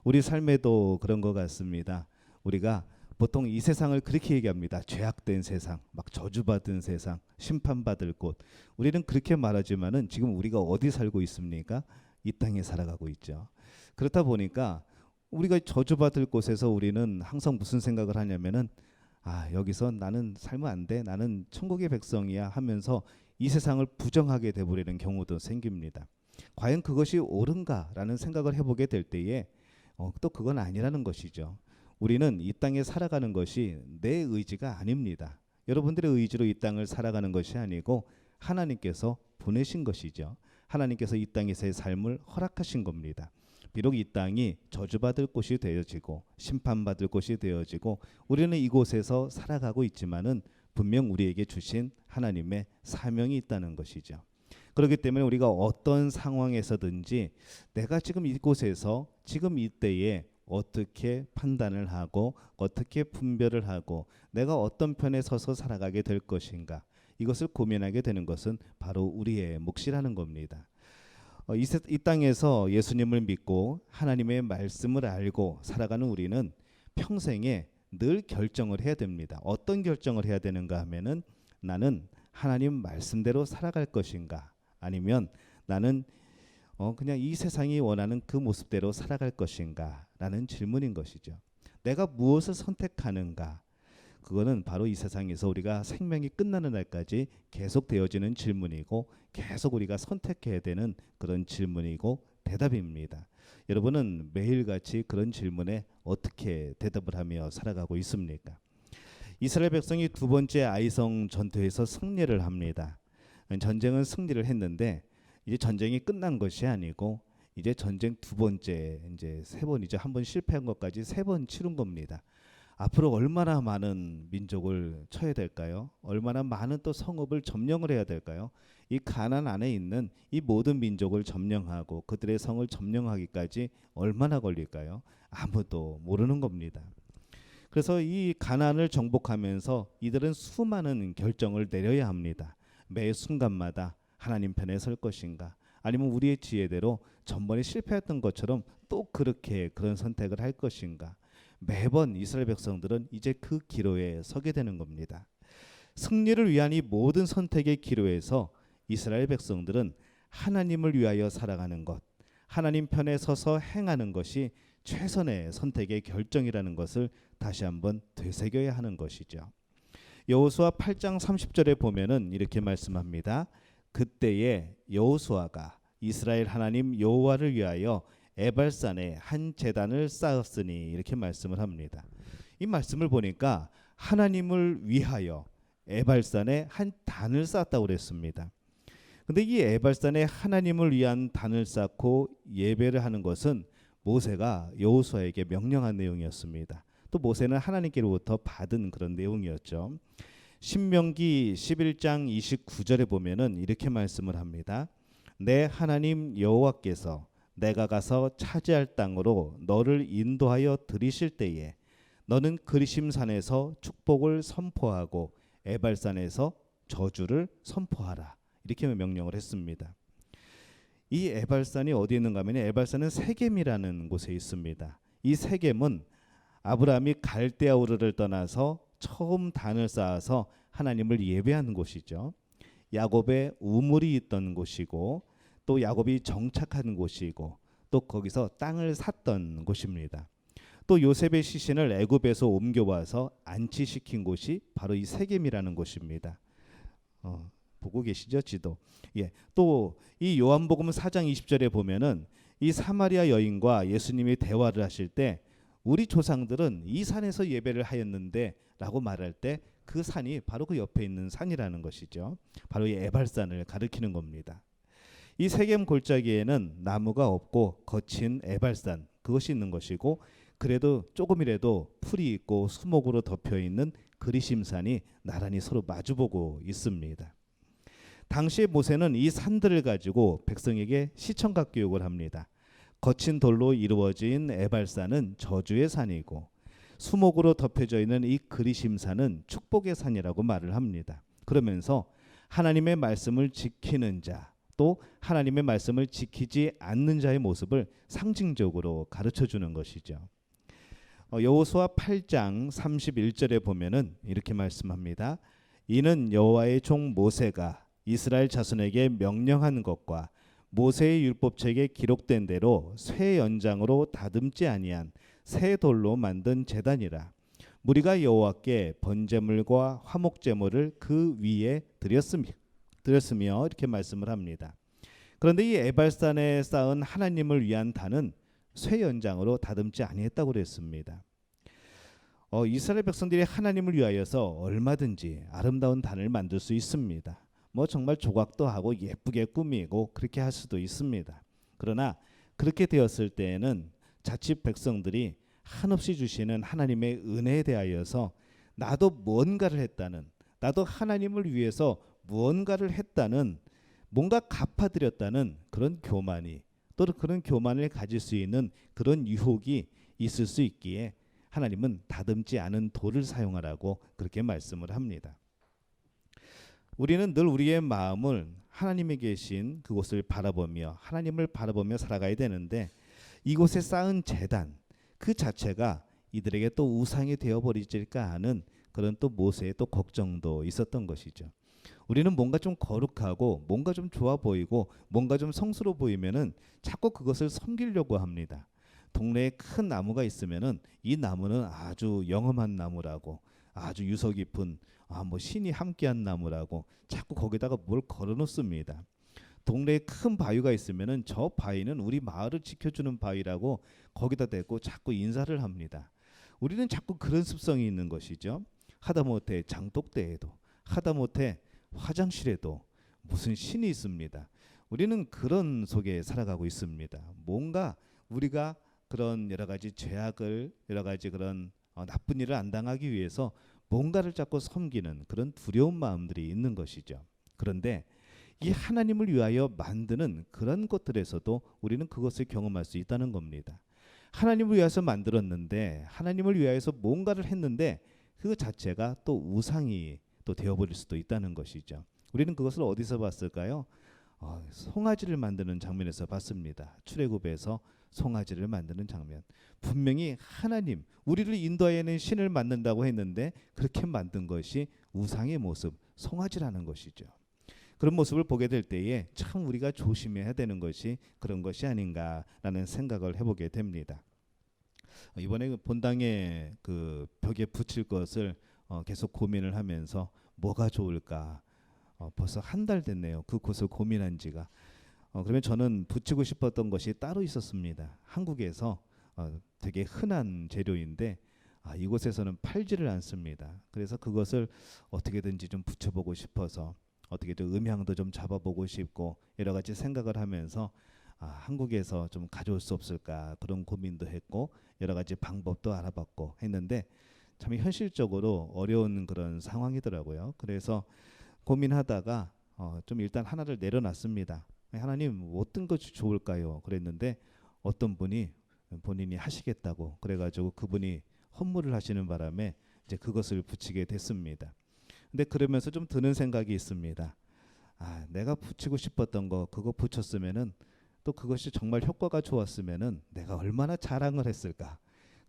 우리 삶에도 그런 것 같습니다. 우리가 보통 이 세상을 그렇게 얘기합니다. 죄악된 세상, 막 저주받은 세상, 심판받을 곳. 우리는 그렇게 말하지만은 지금 우리가 어디 살고 있습니까? 이 땅에 살아가고 있죠. 그렇다 보니까 우리가 저주받을 곳에서 우리는 항상 무슨 생각을 하냐면은 여기서 나는 살면 안 돼. 나는 천국의 백성이야 하면서 이 세상을 부정하게 되버리는 경우도 생깁니다. 과연 그것이 옳은가라는 생각을 해보게 될 때에 또 그건 아니라는 것이죠. 우리는 이 땅에 살아가는 것이 내 의지가 아닙니다. 여러분들의 의지로 이 땅을 살아가는 것이 아니고 하나님께서 보내신 것이죠. 하나님께서 이 땅에서의 삶을 허락하신 겁니다. 비록 이 땅이 저주받을 곳이 되어지고 심판받을 곳이 되어지고 우리는 이곳에서 살아가고 있지만은 분명 우리에게 주신 하나님의 사명이 있다는 것이죠. 그렇기 때문에 우리가 어떤 상황에서든지 내가 지금 이곳에서 지금 이때에 어떻게 판단을 하고 어떻게 분별을 하고 내가 어떤 편에 서서 살아가게 될 것인가, 이것을 고민하게 되는 것은 바로 우리의 몫이라는 겁니다. 이 땅에서 예수님을 믿고 하나님의 말씀을 알고 살아가는 우리는 평생에 늘 결정을 해야 됩니다. 어떤 결정을 해야 되는가 하면은, 나는 하나님 말씀대로 살아갈 것인가, 아니면 나는 그냥 이 세상이 원하는 그 모습대로 살아갈 것인가 라는 질문인 것이죠. 내가 무엇을 선택하는가, 그거는 바로 이 세상에서 우리가 생명이 끝나는 날까지 계속 되어지는 질문이고 계속 우리가 선택해야 되는 그런 질문이고 대답입니다. 여러분은 매일같이 그런 질문에 어떻게 대답을 하며 살아가고 있습니까? 이스라엘 백성이 두 번째 아이성 전투에서 승리를 합니다. 전쟁은 승리를 했는데 이제 전쟁이 끝난 것이 아니고 이제 전쟁 두 번째, 이제 세 번이죠. 한 번 실패한 것까지 세 번 치른 겁니다. 앞으로 얼마나 많은 민족을 쳐야 될까요? 얼마나 많은 또 성읍을 점령을 해야 될까요? 이 가나안 안에 있는 이 모든 민족을 점령하고 그들의 성을 점령하기까지 얼마나 걸릴까요? 아무도 모르는 겁니다. 그래서 이 가나안을 정복하면서 이들은 수많은 결정을 내려야 합니다. 매 순간마다 하나님 편에 설 것인가, 아니면 우리의 지혜대로 전번에 실패했던 것처럼 또 그렇게 그런 선택을 할 것인가. 매번 이스라엘 백성들은 이제 그 기로에 서게 되는 겁니다. 승리를 위한 이 모든 선택의 기로에서 이스라엘 백성들은 하나님을 위하여 살아가는 것, 하나님 편에 서서 행하는 것이 최선의 선택의 결정이라는 것을 다시 한번 되새겨야 하는 것이죠. 여호수아 8장 30절에 보면은 이렇게 말씀합니다. 그때에 여호수아가 이스라엘 하나님 여호와를 위하여 에발산에 한 제단을 쌓았으니, 이렇게 말씀을 합니다. 이 말씀을 보니까 하나님을 위하여 에발산에 한 단을 쌓았다고 그랬습니다. 근데 이 에발산에 하나님을 위한 단을 쌓고 예배를 하는 것은 모세가 여호수아에게 명령한 내용이었습니다. 또 모세는 하나님께로부터 받은 그런 내용이었죠. 신명기 11장 29절에 보면은 이렇게 말씀을 합니다. 내 하나님 여호와께서 내가 가서 차지할 땅으로 너를 인도하여 들이실 때에 너는 그리심산에서 축복을 선포하고 에발산에서 저주를 선포하라, 이렇게 명령을 했습니다. 이 에발산이 어디 있는가 하면 에발산은 세겜이라는 곳에 있습니다. 이 세겜은 아브라함이 갈대아 우르를 떠나서 처음 단을 쌓아서 하나님을 예배하는 곳이죠. 야곱의 우물이 있던 곳이고 또 야곱이 정착한 곳이고 또 거기서 땅을 샀던 곳입니다. 또 요셉의 시신을 애굽에서 옮겨와서 안치시킨 곳이 바로 이 세겜이라는 곳입니다. 보고 계시죠, 지도? 예. 또 이 요한복음 4장 20절에 보면은 이 사마리아 여인과 예수님이 대화를 하실 때 우리 조상들은 이 산에서 예배를 하였는데라고 말할 때 그 산이 바로 그 옆에 있는 산이라는 것이죠. 바로 이 에발산을 가리키는 겁니다. 이 세겜 골짜기에는 나무가 없고 거친 에발산 그것이 있는 것이고 그래도 조금이라도 풀이 있고 수목으로 덮여 있는 그리심산이 나란히 서로 마주보고 있습니다. 당시 모세는 이 산들을 가지고 백성에게 시청각 교육을 합니다. 거친 돌로 이루어진 에발산은 저주의 산이고 수목으로 덮여져 있는 이 그리심산은 축복의 산이라고 말을 합니다. 그러면서 하나님의 말씀을 지키는 자, 또 하나님의 말씀을 지키지 않는 자의 모습을 상징적으로 가르쳐 주는 것이죠. 여호수아 8장 31절에 보면은 이렇게 말씀합니다. 이는 여호와의 종 모세가 이스라엘 자손에게 명령한 것과 모세의 율법책에 기록된 대로 쇠 연장으로 다듬지 아니한 새 돌로 만든 제단이라. 무리가 여호와께 번제물과 화목제물을 그 위에 드렸으며 이렇게 말씀을 합니다. 그런데 이 에발산에 쌓은 하나님을 위한 단은 쇠 연장으로 다듬지 아니했다고 그랬습니다. 이스라엘 백성들이 하나님을 위하여서 얼마든지 아름다운 단을 만들 수 있습니다. 뭐 정말 조각도 하고 예쁘게 꾸미고 그렇게 할 수도 있습니다. 그러나 그렇게 되었을 때에는 자칫 백성들이 한없이 주시는 하나님의 은혜에 대하여서 나도 무언가를 했다는, 나도 하나님을 위해서 무언가를 했다는, 뭔가 갚아드렸다는 그런 교만이, 또 그런 교만을 가질 수 있는 그런 유혹이 있을 수 있기에 하나님은 다듬지 않은 돌을 사용하라고 그렇게 말씀을 합니다. 우리는 늘 우리의 마음을 하나님이 계신 그곳을 바라보며 하나님을 바라보며 살아가야 되는데 이곳에 쌓은 제단 그 자체가 이들에게 또 우상이 되어버리질까 하는 그런 또 모세의 또 걱정도 있었던 것이죠. 우리는 뭔가 좀 거룩하고 뭔가 좀 좋아 보이고 뭔가 좀 성스러워 보이면은 자꾸 그것을 섬기려고 합니다. 동네에 큰 나무가 있으면은 이 나무는 아주 영험한 나무라고, 아주 유서 깊은 뭐 신이 함께한 나무라고 자꾸 거기다가 뭘 걸어놓습니다. 동네에 큰 바위가 있으면은 저 바위는 우리 마을을 지켜주는 바위라고 거기다 대고 자꾸 인사를 합니다. 우리는 자꾸 그런 습성이 있는 것이죠. 하다못해 장독대에도, 하다못해 화장실에도 무슨 신이 있습니다. 우리는 그런 속에 살아가고 있습니다. 뭔가 우리가 그런 여러 가지 죄악을, 여러 가지 그런 나쁜 일을 안 당하기 위해서 뭔가를 자꾸 섬기는 그런 두려운 마음들이 있는 것이죠. 그런데 이 하나님을 위하여 만드는 그런 것들에서도 우리는 그것을 경험할 수 있다는 겁니다. 하나님을 위해서 만들었는데, 하나님을 위하여서 뭔가를 했는데 그 자체가 또 우상이 또 되어버릴 수도 있다는 것이죠. 우리는 그것을 어디서 봤을까요? 송아지를 만드는 장면에서 봤습니다. 출애굽에서 송아지를 만드는 장면. 분명히 하나님, 우리를 인도하여는 신을 만든다고 했는데 그렇게 만든 것이 우상의 모습, 송아지라는 것이죠. 그런 모습을 보게 될 때에 참 우리가 조심해야 되는 것이 그런 것이 아닌가라는 생각을 해보게 됩니다. 이번에 본당에 그 벽에 붙일 것을 계속 고민을 하면서 뭐가 좋을까, 벌써 한 달 됐네요. 그 곳을 고민한 지가. 그러면 저는 붙이고 싶었던 것이 따로 있었습니다. 한국에서 되게 흔한 재료인데 이곳에서는 팔지를 않습니다. 그래서 그것을 어떻게든지 좀 붙여보고 싶어서 어떻게든 음향도 좀 잡아보고 싶고 여러 가지 생각을 하면서 한국에서 좀 가져올 수 없을까 그런 고민도 했고 여러 가지 방법도 알아봤고 했는데 참 현실적으로 어려운 그런 상황이더라고요. 그래서 고민하다가 좀 일단 하나를 내려놨습니다. 하나님 어떤 것이 좋을까요? 그랬는데 어떤 분이 본인이 하시겠다고 그래가지고 그분이 헌물을 하시는 바람에 이제 그것을 붙이게 됐습니다. 근데 그러면서 좀 드는 생각이 있습니다. 내가 붙이고 싶었던 거 그거 붙였으면은 또 그것이 정말 효과가 좋았으면은 내가 얼마나 자랑을 했을까.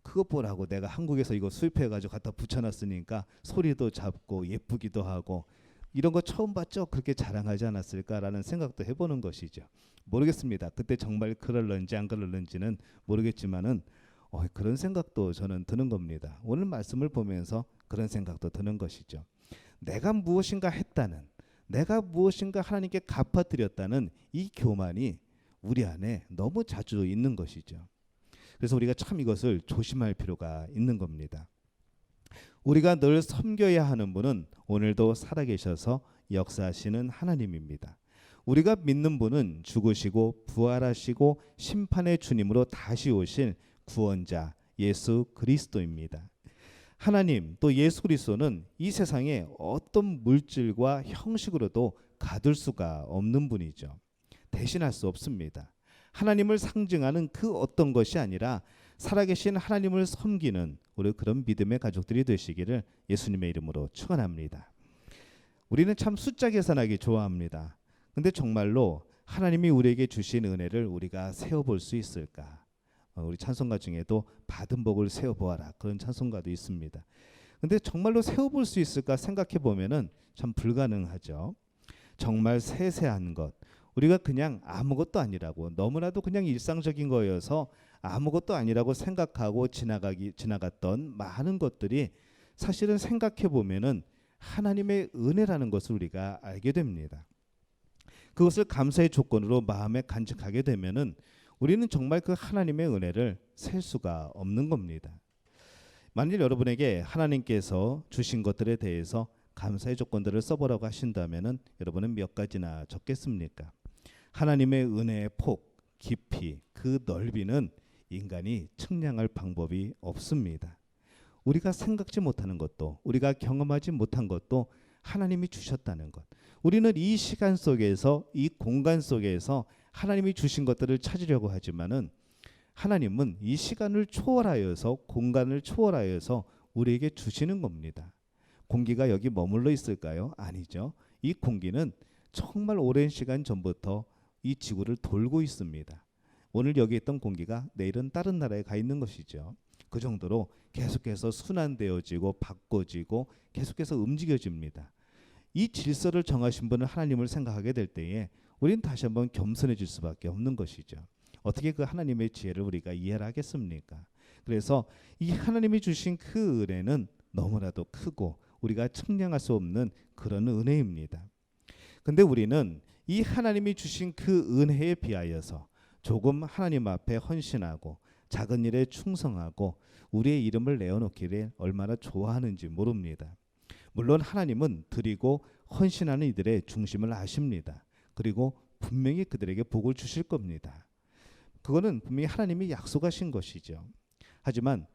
그것 보라고 내가 한국에서 이거 수입해가지고 갖다 붙여놨으니까 소리도 잡고 예쁘기도 하고 이런 거 처음 봤죠? 그렇게 자랑하지 않았을까라는 생각도 해보는 것이죠. 모르겠습니다. 그때 정말 그럴런지 안 그럴런지는 모르겠지만은 그런 생각도 저는 드는 겁니다. 오늘 말씀을 보면서 그런 생각도 드는 것이죠. 내가 무엇인가 했다는, 내가 무엇인가 하나님께 갚아드렸다는 이 교만이 우리 안에 너무 자주 있는 것이죠. 그래서 우리가 참 이것을 조심할 필요가 있는 겁니다. 우리가 늘 섬겨야 하는 분은 오늘도 살아계셔서 역사하시는 하나님입니다. 우리가 믿는 분은 죽으시고 부활하시고 심판의 주님으로 다시 오실 구원자 예수 그리스도입니다. 하나님 또 예수 그리스도는 이 세상에 어떤 물질과 형식으로도 가둘 수가 없는 분이죠. 대신할 수 없습니다. 하나님을 상징하는 그 어떤 것이 아니라 살아계신 하나님을 섬기는 우리 그런 믿음의 가족들이 되시기를 예수님의 이름으로 축원합니다. 우리는 참 숫자 계산하기 좋아합니다. 근데 정말로 하나님이 우리에게 주신 은혜를 우리가 세어볼 수 있을까? 우리 찬송가 중에도 받은 복을 세어보아라 그런 찬송가도 있습니다. 근데 정말로 세어볼 수 있을까 생각해 보면은 참 불가능하죠. 정말 세세한 것, 우리가 그냥 아무것도 아니라고, 너무나도 그냥 일상적인 거여서 아무것도 아니라고 생각하고 지나갔던 많은 것들이 사실은 생각해 보면은 하나님의 은혜라는 것을 우리가 알게 됩니다. 그것을 감사의 조건으로 마음에 간직하게 되면은 우리는 정말 그 하나님의 은혜를 셀 수가 없는 겁니다. 만일 여러분에게 하나님께서 주신 것들에 대해서 감사의 조건들을 써보라고 하신다면은 여러분은 몇 가지나 적겠습니까? 하나님의 은혜의 폭, 깊이, 그 넓이는 인간이 측량할 방법이 없습니다. 우리가 생각지 못하는 것도, 우리가 경험하지 못한 것도 하나님이 주셨다는 것. 우리는 이 시간 속에서, 이 공간 속에서 하나님이 주신 것들을 찾으려고 하지만은 하나님은 이 시간을 초월하여서, 공간을 초월하여서 우리에게 주시는 겁니다. 공기가 여기 머물러 있을까요? 아니죠. 이 공기는 정말 오랜 시간 전부터 이 지구를 돌고 있습니다. 오늘 여기 있던 공기가 내일은 다른 나라에 가 있는 것이죠. 그 정도로 계속해서 순환되어지고 바꿔지고 계속해서 움직여집니다. 이 질서를 정하신 분은 하나님을 생각하게 될 때에 우리는 다시 한번 겸손해질 수밖에 없는 것이죠. 어떻게 그 하나님의 지혜를 우리가 이해를 하겠습니까? 그래서 이 하나님이 주신 그 은혜는 너무나도 크고 우리가 측량할 수 없는 그런 은혜입니다. 근데 우리는 이 하나님이 주신 그 은혜에 비하여서 조금 하나님 앞에 헌신하고 작은 일에 충성하고 우리의 이름을 내어놓기를 얼마나 좋아하는지 모릅니다. 물론 하나님은 드리고 헌신하는 이들의 중심을 아십니다. 그리고 분명히 그들에게 복을 주실 겁니다. 그거는 분명히 하나님이 약속하신 것이죠. 하지만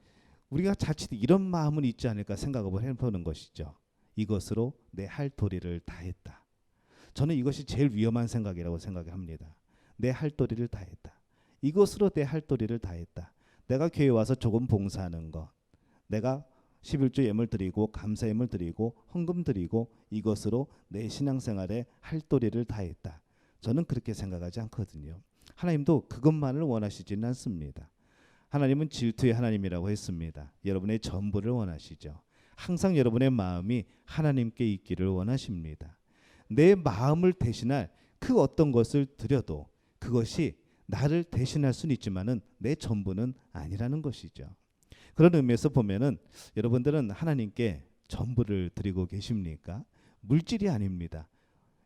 우리가 자칫 이런 마음은 있지 않을까 생각을 해보는 것이죠. 이것으로 내 할 도리를 다했다. 저는 이것이 제일 위험한 생각이라고 생각합니다. 내 할 도리를 다했다. 이것으로 내 할 도리를 다했다. 내가 교회 와서 조금 봉사하는 것, 내가 11조 예물 드리고 감사 예물 드리고 헌금 드리고 이것으로 내 신앙생활에 할 도리를 다했다. 저는 그렇게 생각하지 않거든요. 하나님도 그것만을 원하시지는 않습니다. 하나님은 질투의 하나님이라고 했습니다. 여러분의 전부를 원하시죠. 항상 여러분의 마음이 하나님께 있기를 원하십니다. 내 마음을 대신할 그 어떤 것을 드려도 그것이 나를 대신할 수는 있지만은 내 전부는 아니라는 것이죠. 그런 의미에서 보면은 여러분들은 하나님께 전부를 드리고 계십니까? 물질이 아닙니다.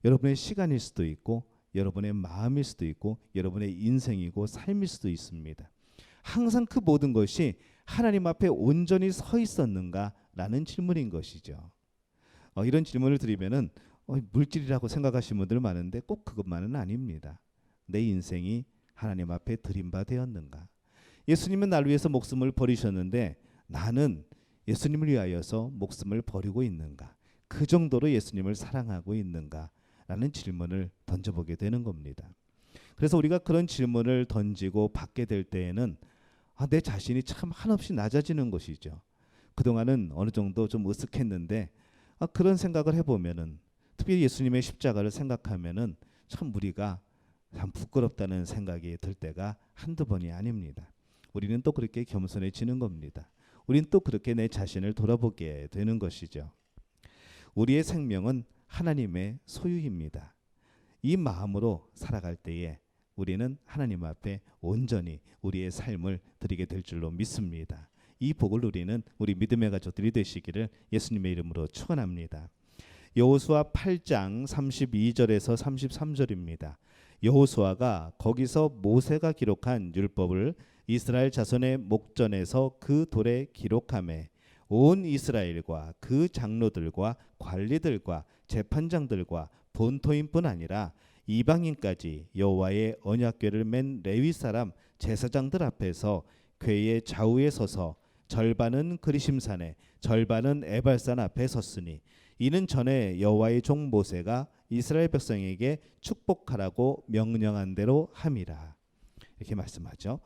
여러분의 시간일 수도 있고 여러분의 마음일 수도 있고 여러분의 인생이고 삶일 수도 있습니다. 항상 그 모든 것이 하나님 앞에 온전히 서 있었는가라는 질문인 것이죠. 이런 질문을 드리면은 물질이라고 생각하시는 분들 많은데 꼭 그것만은 아닙니다. 내 인생이 하나님 앞에 드림바 되었는가? 예수님은 나를 위해서 목숨을 버리셨는데 나는 예수님을 위하여서 목숨을 버리고 있는가? 그 정도로 예수님을 사랑하고 있는가? 라는 질문을 던져보게 되는 겁니다. 그래서 우리가 그런 질문을 던지고 받게 될 때에는 내 자신이 참 한없이 낮아지는 것이죠. 그동안은 어느 정도 좀 으쓱했는데 그런 생각을 해보면은 특히 예수님의 십자가를 생각하면은 참 우리가 참 부끄럽다는 생각이 들 때가 한두 번이 아닙니다. 우리는 또 그렇게 겸손해지는 겁니다. 우리는 또 그렇게 내 자신을 돌아보게 되는 것이죠. 우리의 생명은 하나님의 소유입니다. 이 마음으로 살아갈 때에 우리는 하나님 앞에 온전히 우리의 삶을 드리게 될 줄로 믿습니다. 이 복을 누리는 우리 믿음의 가족들이 되시기를 예수님의 이름으로 축원합니다. 여호수아 8장 32절에서 33절입니다. 여호수아가 거기서 모세가 기록한 율법을 이스라엘 자손의 목전에서 그 돌에 기록하매 온 이스라엘과 그 장로들과 관리들과 재판장들과 본토인뿐 아니라 이방인까지 여호와의 언약궤를 맨 레위 사람 제사장들 앞에서 궤의 좌우에 서서 절반은 그리심산에 절반은 에발산 앞에 섰으니 이는 전에 여호와의 종 모세가 이스라엘 백성에게 축복하라고 명령한 대로 함이라. 이렇게 말씀하죠.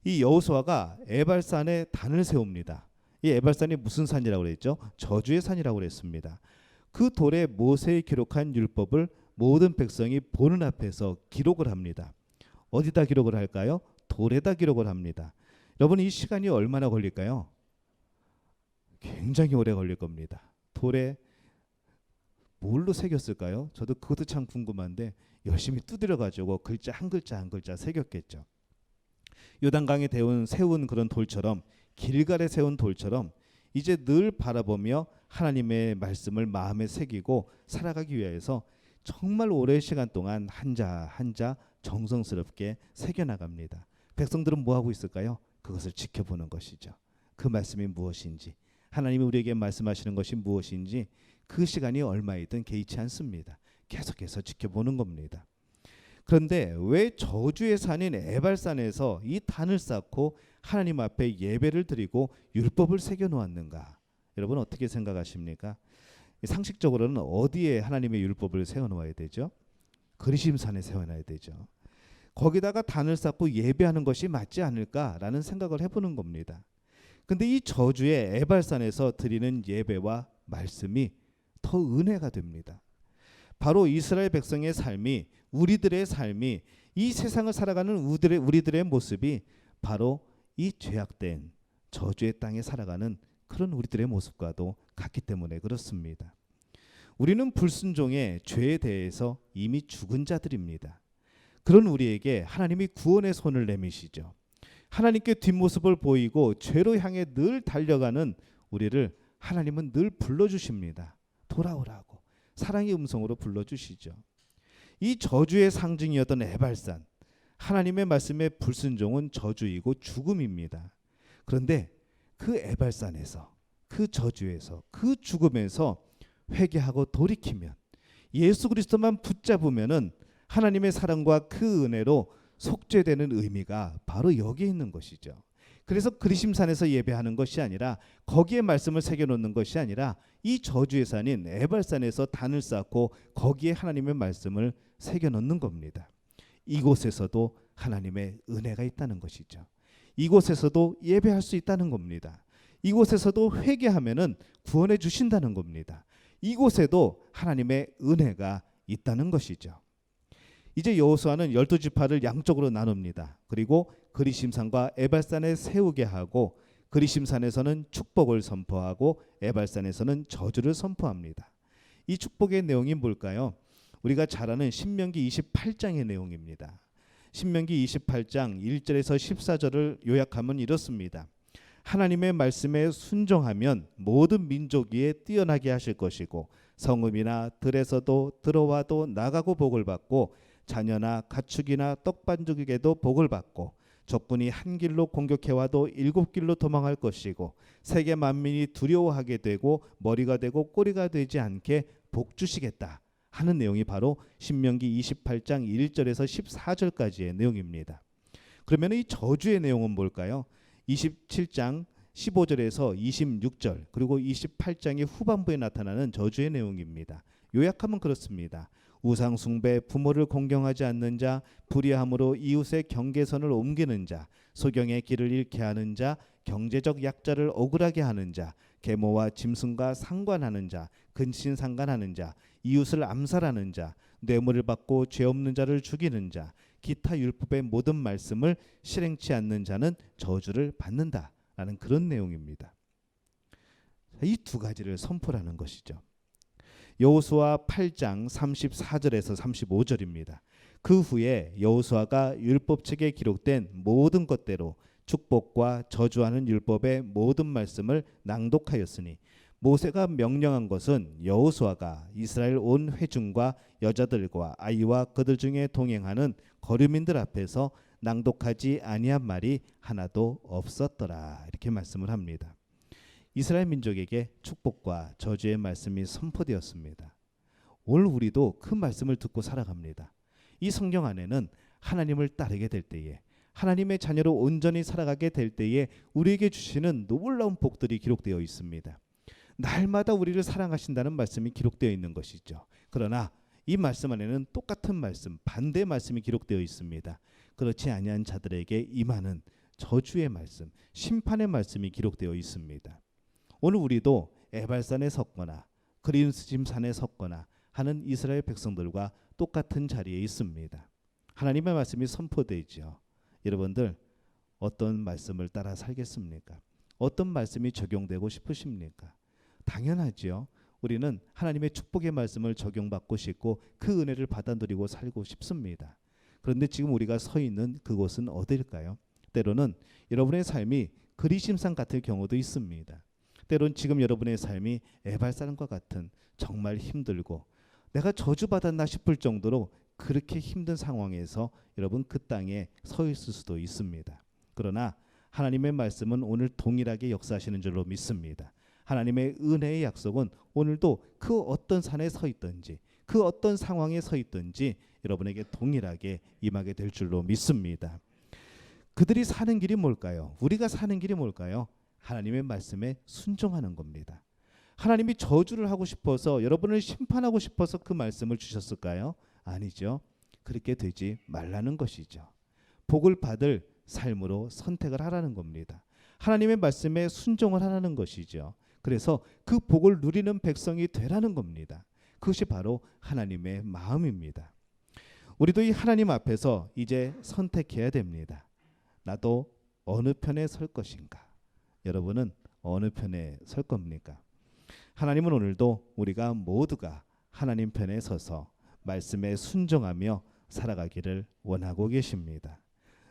이 여호수아가 에발산에 단을 세웁니다. 이 에발산이 무슨 산이라고 그랬죠? 저주의 산이라고 그랬습니다. 그 돌에 모세의 기록한 율법을 모든 백성이 보는 앞에서 기록을 합니다. 어디다 기록을 할까요? 돌에다 기록을 합니다. 여러분, 이 시간이 얼마나 걸릴까요? 굉장히 오래 걸릴 겁니다. 돌에 뭘로 새겼을까요? 저도 그것도 참 궁금한데 열심히 두드려 가지고 글자 한 글자 한 글자 새겼겠죠. 요단강에 세운 그런 돌처럼, 길갈에 세운 돌처럼 이제 늘 바라보며 하나님의 말씀을 마음에 새기고 살아가기 위해서 정말 오랜 시간 동안 한자 한자 정성스럽게 새겨나갑니다. 백성들은 뭐 하고 있을까요? 그것을 지켜보는 것이죠. 그 말씀이 무엇인지, 하나님이 우리에게 말씀하시는 것이 무엇인지 그 시간이 얼마이든 개의치 않습니다. 계속해서 지켜보는 겁니다. 그런데 왜 저주의 산인 에발산에서 이 단을 쌓고 하나님 앞에 예배를 드리고 율법을 새겨 놓았는가? 여러분 어떻게 생각하십니까? 상식적으로는 어디에 하나님의 율법을 세워 놓아야 되죠? 그리심산에 세워 놔야 되죠. 거기다가 단을 쌓고 예배하는 것이 맞지 않을까라는 생각을 해보는 겁니다. 근데 이 저주의 에발산에서 드리는 예배와 말씀이 더 은혜가 됩니다. 바로 이스라엘 백성의 삶이, 우리들의 삶이, 이 세상을 살아가는 우리들의 모습이 바로 이 죄악된 저주의 땅에 살아가는 그런 우리들의 모습과도 같기 때문에 그렇습니다. 우리는 불순종의 죄에 대해서 이미 죽은 자들입니다. 그런 우리에게 하나님이 구원의 손을 내미시죠. 하나님께 뒷모습을 보이고 죄로 향해 늘 달려가는 우리를 하나님은 늘 불러주십니다. 돌아오라고 사랑의 음성으로 불러주시죠. 이 저주의 상징이었던 에발산, 하나님의 말씀의 불순종은 저주이고 죽음입니다. 그런데 그 에발산에서, 그 저주에서, 그 죽음에서 회개하고 돌이키면, 예수 그리스도만 붙잡으면은 하나님의 사랑과 그 은혜로 속죄되는 의미가 바로 여기에 있는 것이죠. 그래서 그리심산에서 예배하는 것이 아니라, 거기에 말씀을 새겨놓는 것이 아니라 이 저주의 산인 에발산에서 단을 쌓고 거기에 하나님의 말씀을 새겨놓는 겁니다. 이곳에서도 하나님의 은혜가 있다는 것이죠. 이곳에서도 예배할 수 있다는 겁니다. 이곳에서도 회개하면은 구원해 주신다는 겁니다. 이곳에도 하나님의 은혜가 있다는 것이죠. 이제 여호수아는 12지파를 양쪽으로 나눕니다. 그리고 그리심산과 에발산에 세우게 하고, 그리심산에서는 축복을 선포하고 에발산에서는 저주를 선포합니다. 이 축복의 내용이 뭘까요? 우리가 잘 아는 신명기 28장의 내용입니다. 신명기 28장 1절에서 14절을 요약하면 이렇습니다. 하나님의 말씀에 순종하면 모든 민족 위에 뛰어나게 하실 것이고, 성읍이나 들에서도 들어와도 나가고 복을 받고, 자녀나 가축이나 떡반죽에게도 복을 받고, 적군이 한 길로 공격해와도 7길로 도망할 것이고, 세계 만민이 두려워하게 되고 머리가 되고 꼬리가 되지 않게 복 주시겠다 하는 내용이 바로 신명기 28장 1절에서 14절까지의 내용입니다. 그러면 이 저주의 내용은 뭘까요? 27장 15절에서 26절 그리고 28장의 후반부에 나타나는 저주의 내용입니다. 요약하면 그렇습니다. 우상 숭배, 부모를 공경하지 않는 자, 불의함으로 이웃의 경계선을 옮기는 자, 소경의 길을 잃게 하는 자, 경제적 약자를 억울하게 하는 자, 계모와 짐승과 상관하는 자, 근신상간하는 자, 이웃을 암살하는 자, 뇌물을 받고 죄 없는 자를 죽이는 자, 기타 율법의 모든 말씀을 실행치 않는 자는 저주를 받는다라는 그런 내용입니다. 이 두 가지를 선포하는 것이죠. 여호수아 8장 34절에서 35절입니다. 그 후에 여호수아가 율법책에 기록된 모든 것대로 축복과 저주하는 율법의 모든 말씀을 낭독하였으니 모세가 명령한 것은 여호수아가 이스라엘 온 회중과 여자들과 아이와 그들 중에 동행하는 거류민들 앞에서 낭독하지 아니한 말이 하나도 없었더라. 이렇게 말씀을 합니다. 이스라엘 민족에게 축복과 저주의 말씀이 선포되었습니다. 오늘 우리도 그 말씀을 듣고 살아갑니다. 이 성경 안에는 하나님을 따르게 될 때에, 하나님의 자녀로 온전히 살아가게 될 때에 우리에게 주시는 놀라운 복들이 기록되어 있습니다. 날마다 우리를 사랑하신다는 말씀이 기록되어 있는 것이죠. 그러나 이 말씀 안에는 똑같은 말씀, 반대의 말씀이 기록되어 있습니다. 그렇지 아니한 자들에게 임하는 저주의 말씀, 심판의 말씀이 기록되어 있습니다. 오늘 우리도 에발산에 섰거나 그리스짐산에 섰거나 하는 이스라엘 백성들과 똑같은 자리에 있습니다. 하나님의 말씀이 선포되죠. 여러분들 어떤 말씀을 따라 살겠습니까? 어떤 말씀이 적용되고 싶으십니까? 당연하지요. 우리는 하나님의 축복의 말씀을 적용받고 싶고 그 은혜를 받아들이고 살고 싶습니다. 그런데 지금 우리가 서 있는 그곳은 어디일까요? 때로는 여러분의 삶이 그리심산 같을 경우도 있습니다. 때로는 지금 여러분의 삶이 에발산과 같은 정말 힘들고 내가 저주받았나 싶을 정도로 그렇게 힘든 상황에서 여러분 그 땅에 서 있을 수도 있습니다. 그러나 하나님의 말씀은 오늘 동일하게 역사하시는 줄로 믿습니다. 하나님의 은혜의 약속은 오늘도 그 어떤 산에 서 있든지 그 어떤 상황에 서 있든지 여러분에게 동일하게 임하게 될 줄로 믿습니다. 그들이 사는 길이 뭘까요? 우리가 사는 길이 뭘까요? 하나님의 말씀에 순종하는 겁니다. 하나님이 저주를 하고 싶어서 여러분을 심판하고 싶어서 그 말씀을 주셨을까요? 아니죠. 그렇게 되지 말라는 것이죠. 복을 받을 삶으로 선택을 하라는 겁니다. 하나님의 말씀에 순종을 하라는 것이죠. 그래서 그 복을 누리는 백성이 되라는 겁니다. 그것이 바로 하나님의 마음입니다. 우리도 이 하나님 앞에서 이제 선택해야 됩니다. 나도 어느 편에 설 것인가? 여러분은 어느 편에 설 겁니까? 하나님은 오늘도 우리가 모두가 하나님 편에 서서 말씀에 순종하며 살아가기를 원하고 계십니다.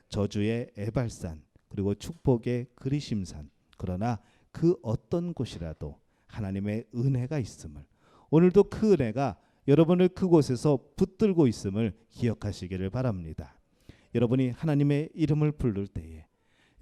저주의 에발산 그리고 축복의 그리심산, 그러나 그 어떤 곳이라도 하나님의 은혜가 있음을, 오늘도 그 은혜가 여러분을 그곳에서 붙들고 있음을 기억하시기를 바랍니다. 여러분이 하나님의 이름을 부를 때에,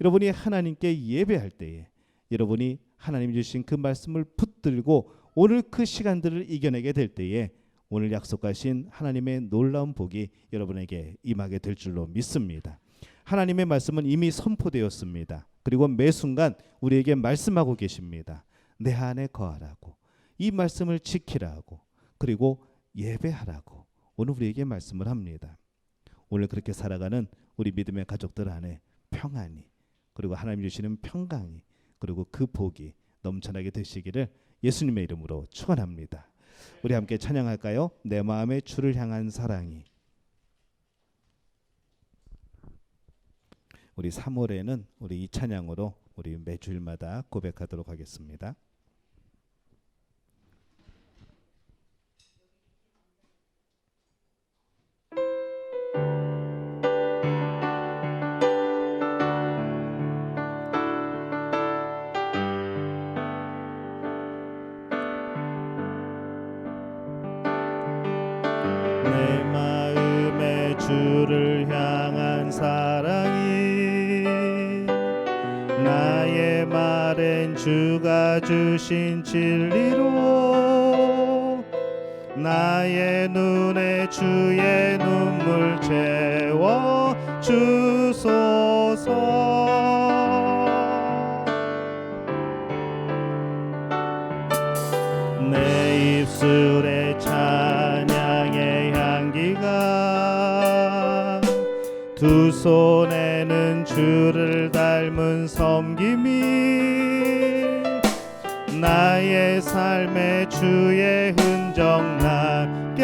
여러분이 하나님께 예배할 때에, 여러분이 하나님 주신 그 말씀을 붙들고 오늘 그 시간들을 이겨내게 될 때에 오늘 약속하신 하나님의 놀라운 복이 여러분에게 임하게 될 줄로 믿습니다. 하나님의 말씀은 이미 선포되었습니다. 그리고 매 순간 우리에게 말씀하고 계십니다. 내 안에 거하라고, 이 말씀을 지키라고, 그리고 예배하라고 오늘 우리에게 말씀을 합니다. 오늘 그렇게 살아가는 우리 믿음의 가족들 안에 평안이, 그리고 하나님 주시는 평강이, 그리고 그 복이 넘쳐나게 되시기를 예수님의 이름으로 축원합니다. 우리 함께 찬양할까요? 내 마음의 주를 향한 사랑이. 우리 3월에는 우리 이 찬양으로 우리 매주일마다 고백하도록 하겠습니다. 내 마음의 주를 향한 사랑이 나의 말엔 주가 주신 진리로 나의 눈에 주의 눈물 채워 주소서. 내 입술에 찬양의 향기가, 두 손에는 주를 닮은 섬김이, 나의 삶에 주의 흔적 남게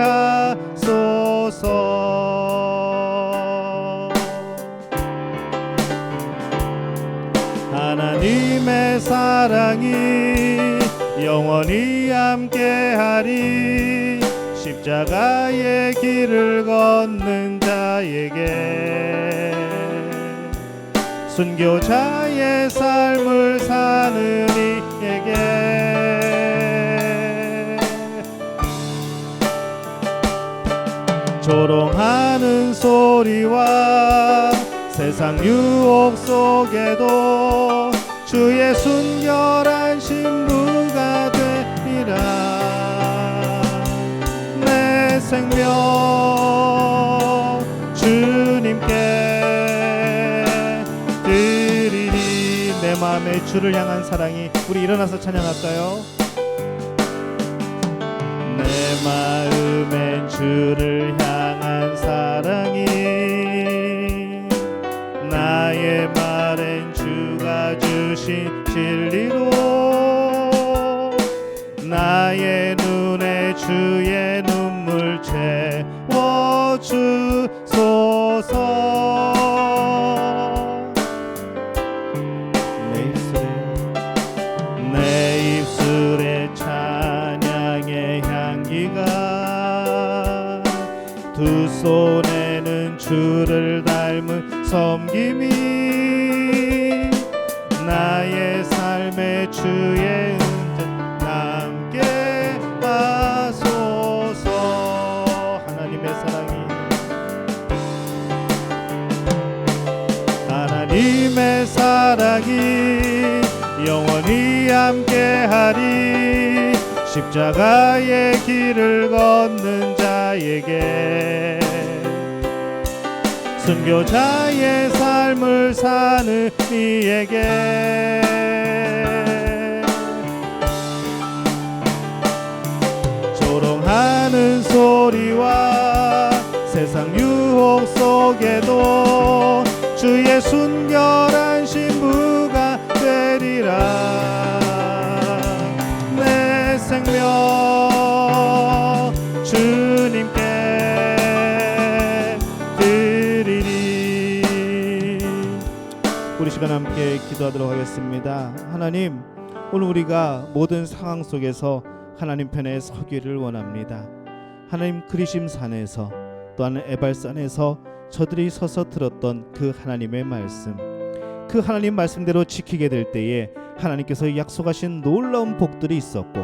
하소서. 하나님의 사랑이 영원히 함께하리. 십자가의 길을 걷는 자에게, 순교자의 삶을 사는 이에게, 조롱하는 소리와 세상 유혹 속에도 주의 순결한 신부가 되리라. 내 생명 주님께 드리리. 내 마음에 주를 향한 사랑이, 우리 일어나서 찬양할까요? 내 마음엔 주를 향한 사랑이, 나의 말엔 주가 주신 진리로, 나의 눈에 주의 눈물 채워주소서. 내 입술에 찬양의 향기가, 두 손에는 주를 닮은 섬김이, 나의 삶의 주의 은혜 함께 하소서. 하나님의 사랑이, 하나님의 사랑이 영원히 함께하리. 십자가의 길을 걷는 자에게, 순교자의 삶을 사는 이에게, 조롱하는 소리와 세상 유혹 속에도 주의 순결한 신부가 되리라. 내 생명 주님께 드리리. 우리 시간 함께 기도하도록 하겠습니다. 하나님, 오늘 우리가 모든 상황 속에서 하나님 편에 서기를 원합니다. 하나님, 그리심산에서 또한 에발산에서 저들이 서서 들었던 그 하나님의 말씀, 그 하나님 말씀대로 지키게 될 때에 하나님께서 약속하신 놀라운 복들이 있었고,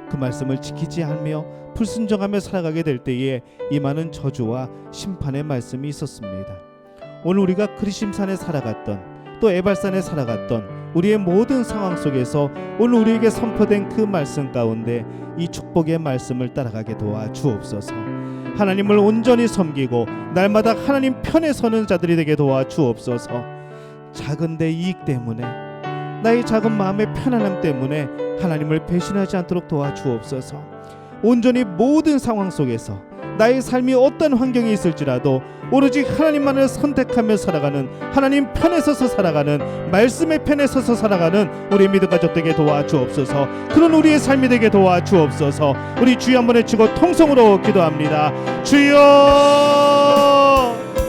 그 말씀을 지키지 않으며 불순종하며 살아가게 될 때에 임하는 저주와 심판의 말씀이 있었습니다. 오늘 우리가 그리심산에 살아갔던, 또 에발산에 살아갔던 우리의 모든 상황 속에서 오늘 우리에게 선포된 그 말씀 가운데 이 축복의 말씀을 따라가게 도와 주옵소서. 하나님을 온전히 섬기고 날마다 하나님 편에 서는 자들이 되게 도와 주옵소서. 작은 내 이익 때문에, 나의 작은 마음의 편안함 때문에 하나님을 배신하지 않도록 도와 주옵소서. 온전히 모든 상황 속에서 나의 삶이 어떤 환경이 있을지라도 오로지 하나님만을 선택하며 살아가는, 하나님 편에 서서 살아가는, 말씀의 편에 서서 살아가는 우리 믿음 가족 되게 도와 주옵소서. 그런 우리의 삶이 되게 도와 주옵소서. 우리 주여 한번 외치고 통성으로 기도합니다. 주여,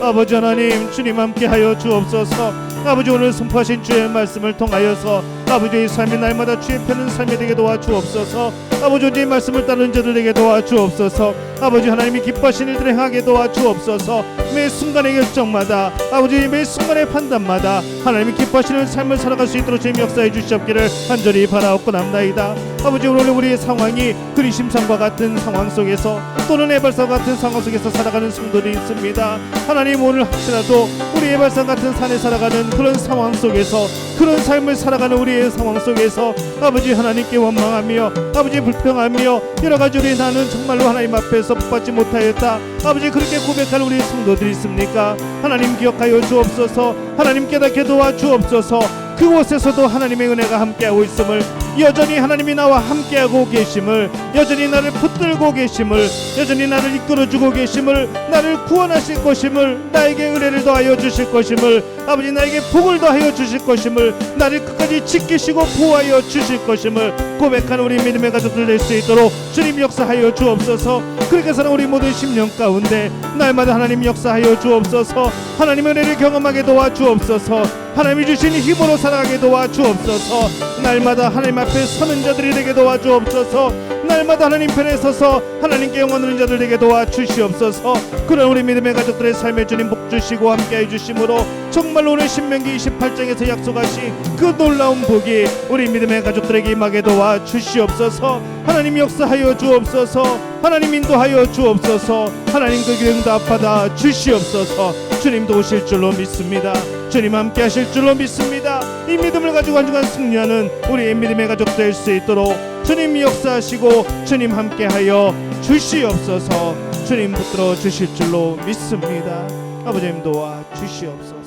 아버지 하나님, 주님 함께하여 주옵소서. 아버지, 오늘 선포하신 주의 말씀을 통하여서 아버지의 삶이 날마다 주의 편은 삶이 되게 도와 주옵소서. 아버지, 주의 말씀을 따르는 자들 되게 도와 주옵소서. 아버지 하나님이 기뻐하신 일들을 행하게 도와 주옵소서. 매 순간의 결정마다, 아버지 매 순간의 판단마다 하나님이 기뻐하시는 삶을 살아갈 수 있도록 주님 역사해 주시옵기를 간절히 바라옵고남나이다. 아버지, 오늘 우리의 상황이 그리심산과 같은 상황 속에서, 또는 에발산과 같은 상황 속에서 살아가는 성도들이 있습니다. 하나님, 오늘 혹시라도 우리 에발산 같은 산에 살아가는 그런 상황 속에서, 그런 삶을 살아가는 우리의 상황 속에서 아버지 하나님께 원망하며, 아버지 불평하며, 여러가지 우리 나는 정말로 하나님 앞에서 복받지 못하였다, 아버지 그렇게 고백하는 우리 성도들이 있습니까? 하나님 기억하여 주옵소서. 하나님 깨닫게 도와 주옵소서. 그곳에서도 하나님의 은혜가 함께하고 있음을, 여전히 하나님이 나와 함께하고 계심을, 여전히 나를 붙들고 계심을, 여전히 나를 이끌어주고 계심을, 나를 구원하실 것임을, 나에게 은혜를 더하여 주실 것임을, 아버지 나에게 복을 더하여 주실 것임을, 나를 끝까지 지키시고 보호하여 주실 것임을 고백하는 우리 믿음의 가족들 될 수 있도록 주님 역사하여 주옵소서. 그렇게 살아 우리 모든 심령 가운데 날마다 하나님 역사하여 주옵소서. 하나님의 은혜를 경험하게 도와주옵소서. 하나님이 주신 힘으로 살아가게 도와주옵소서. 날마다 하나님 앞에 서는 자들이 되게 도와주옵소서. 날마다 하나님 편에 서서 하나님께 영원한 자들 되게 도와주시옵소서. 그런 우리 믿음의 가족들의 삶에 주님 복 주시고 함께해 주심으로 정말 오늘 신명기 28장에서 약속하신 그 놀라운 복이 우리 믿음의 가족들에게 임하게 도와주시옵소서. 하나님 역사하여 주옵소서. 하나님 인도하여 주옵소서. 하나님 그 응답받아 주시옵소서. 주님 도우실 줄로 믿습니다. 주님 함께 하실 줄로 믿습니다. 이 믿음을 가지고 한 주간 승리하는 우리의 믿음의 가족 될 수 있도록 주님 역사하시고 주님 함께하여 주시옵소서. 주님 붙들어 주실 줄로 믿습니다. 아버지님 도와 주시옵소서.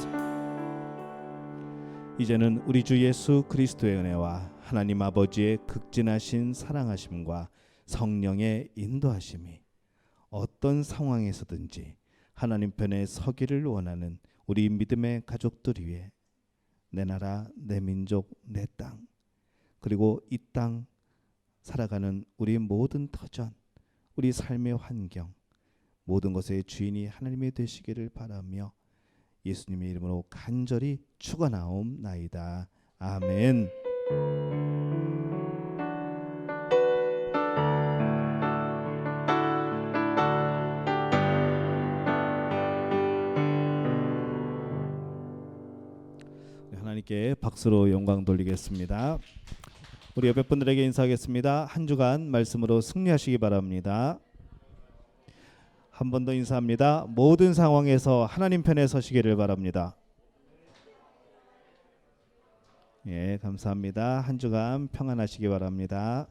이제는 우리 주 예수 그리스도의 은혜와 하나님 아버지의 극진하신 사랑하심과 성령의 인도하심이 어떤 상황에서든지 하나님 편에 서기를 원하는 우리 믿음의 가족들 위해 내 나라, 내 민족, 내 땅, 그리고 이 땅 살아가는 우리 모든 터전, 우리 삶의 환경, 모든 것의 주인이 하나님이 되시기를 바라며 예수님의 이름으로 간절히 축원하옵나이다. 아멘. 하나님께 박수로 영광 돌리겠습니다. 우리 옆에 분들에게 인사하겠습니다. 한 주간 말씀으로 승리하시기 바랍니다. 한 번 더 인사합니다. 모든 상황에서 하나님 편에 서시기를 바랍니다. 예, 감사합니다. 한 주간 평안하시기 바랍니다.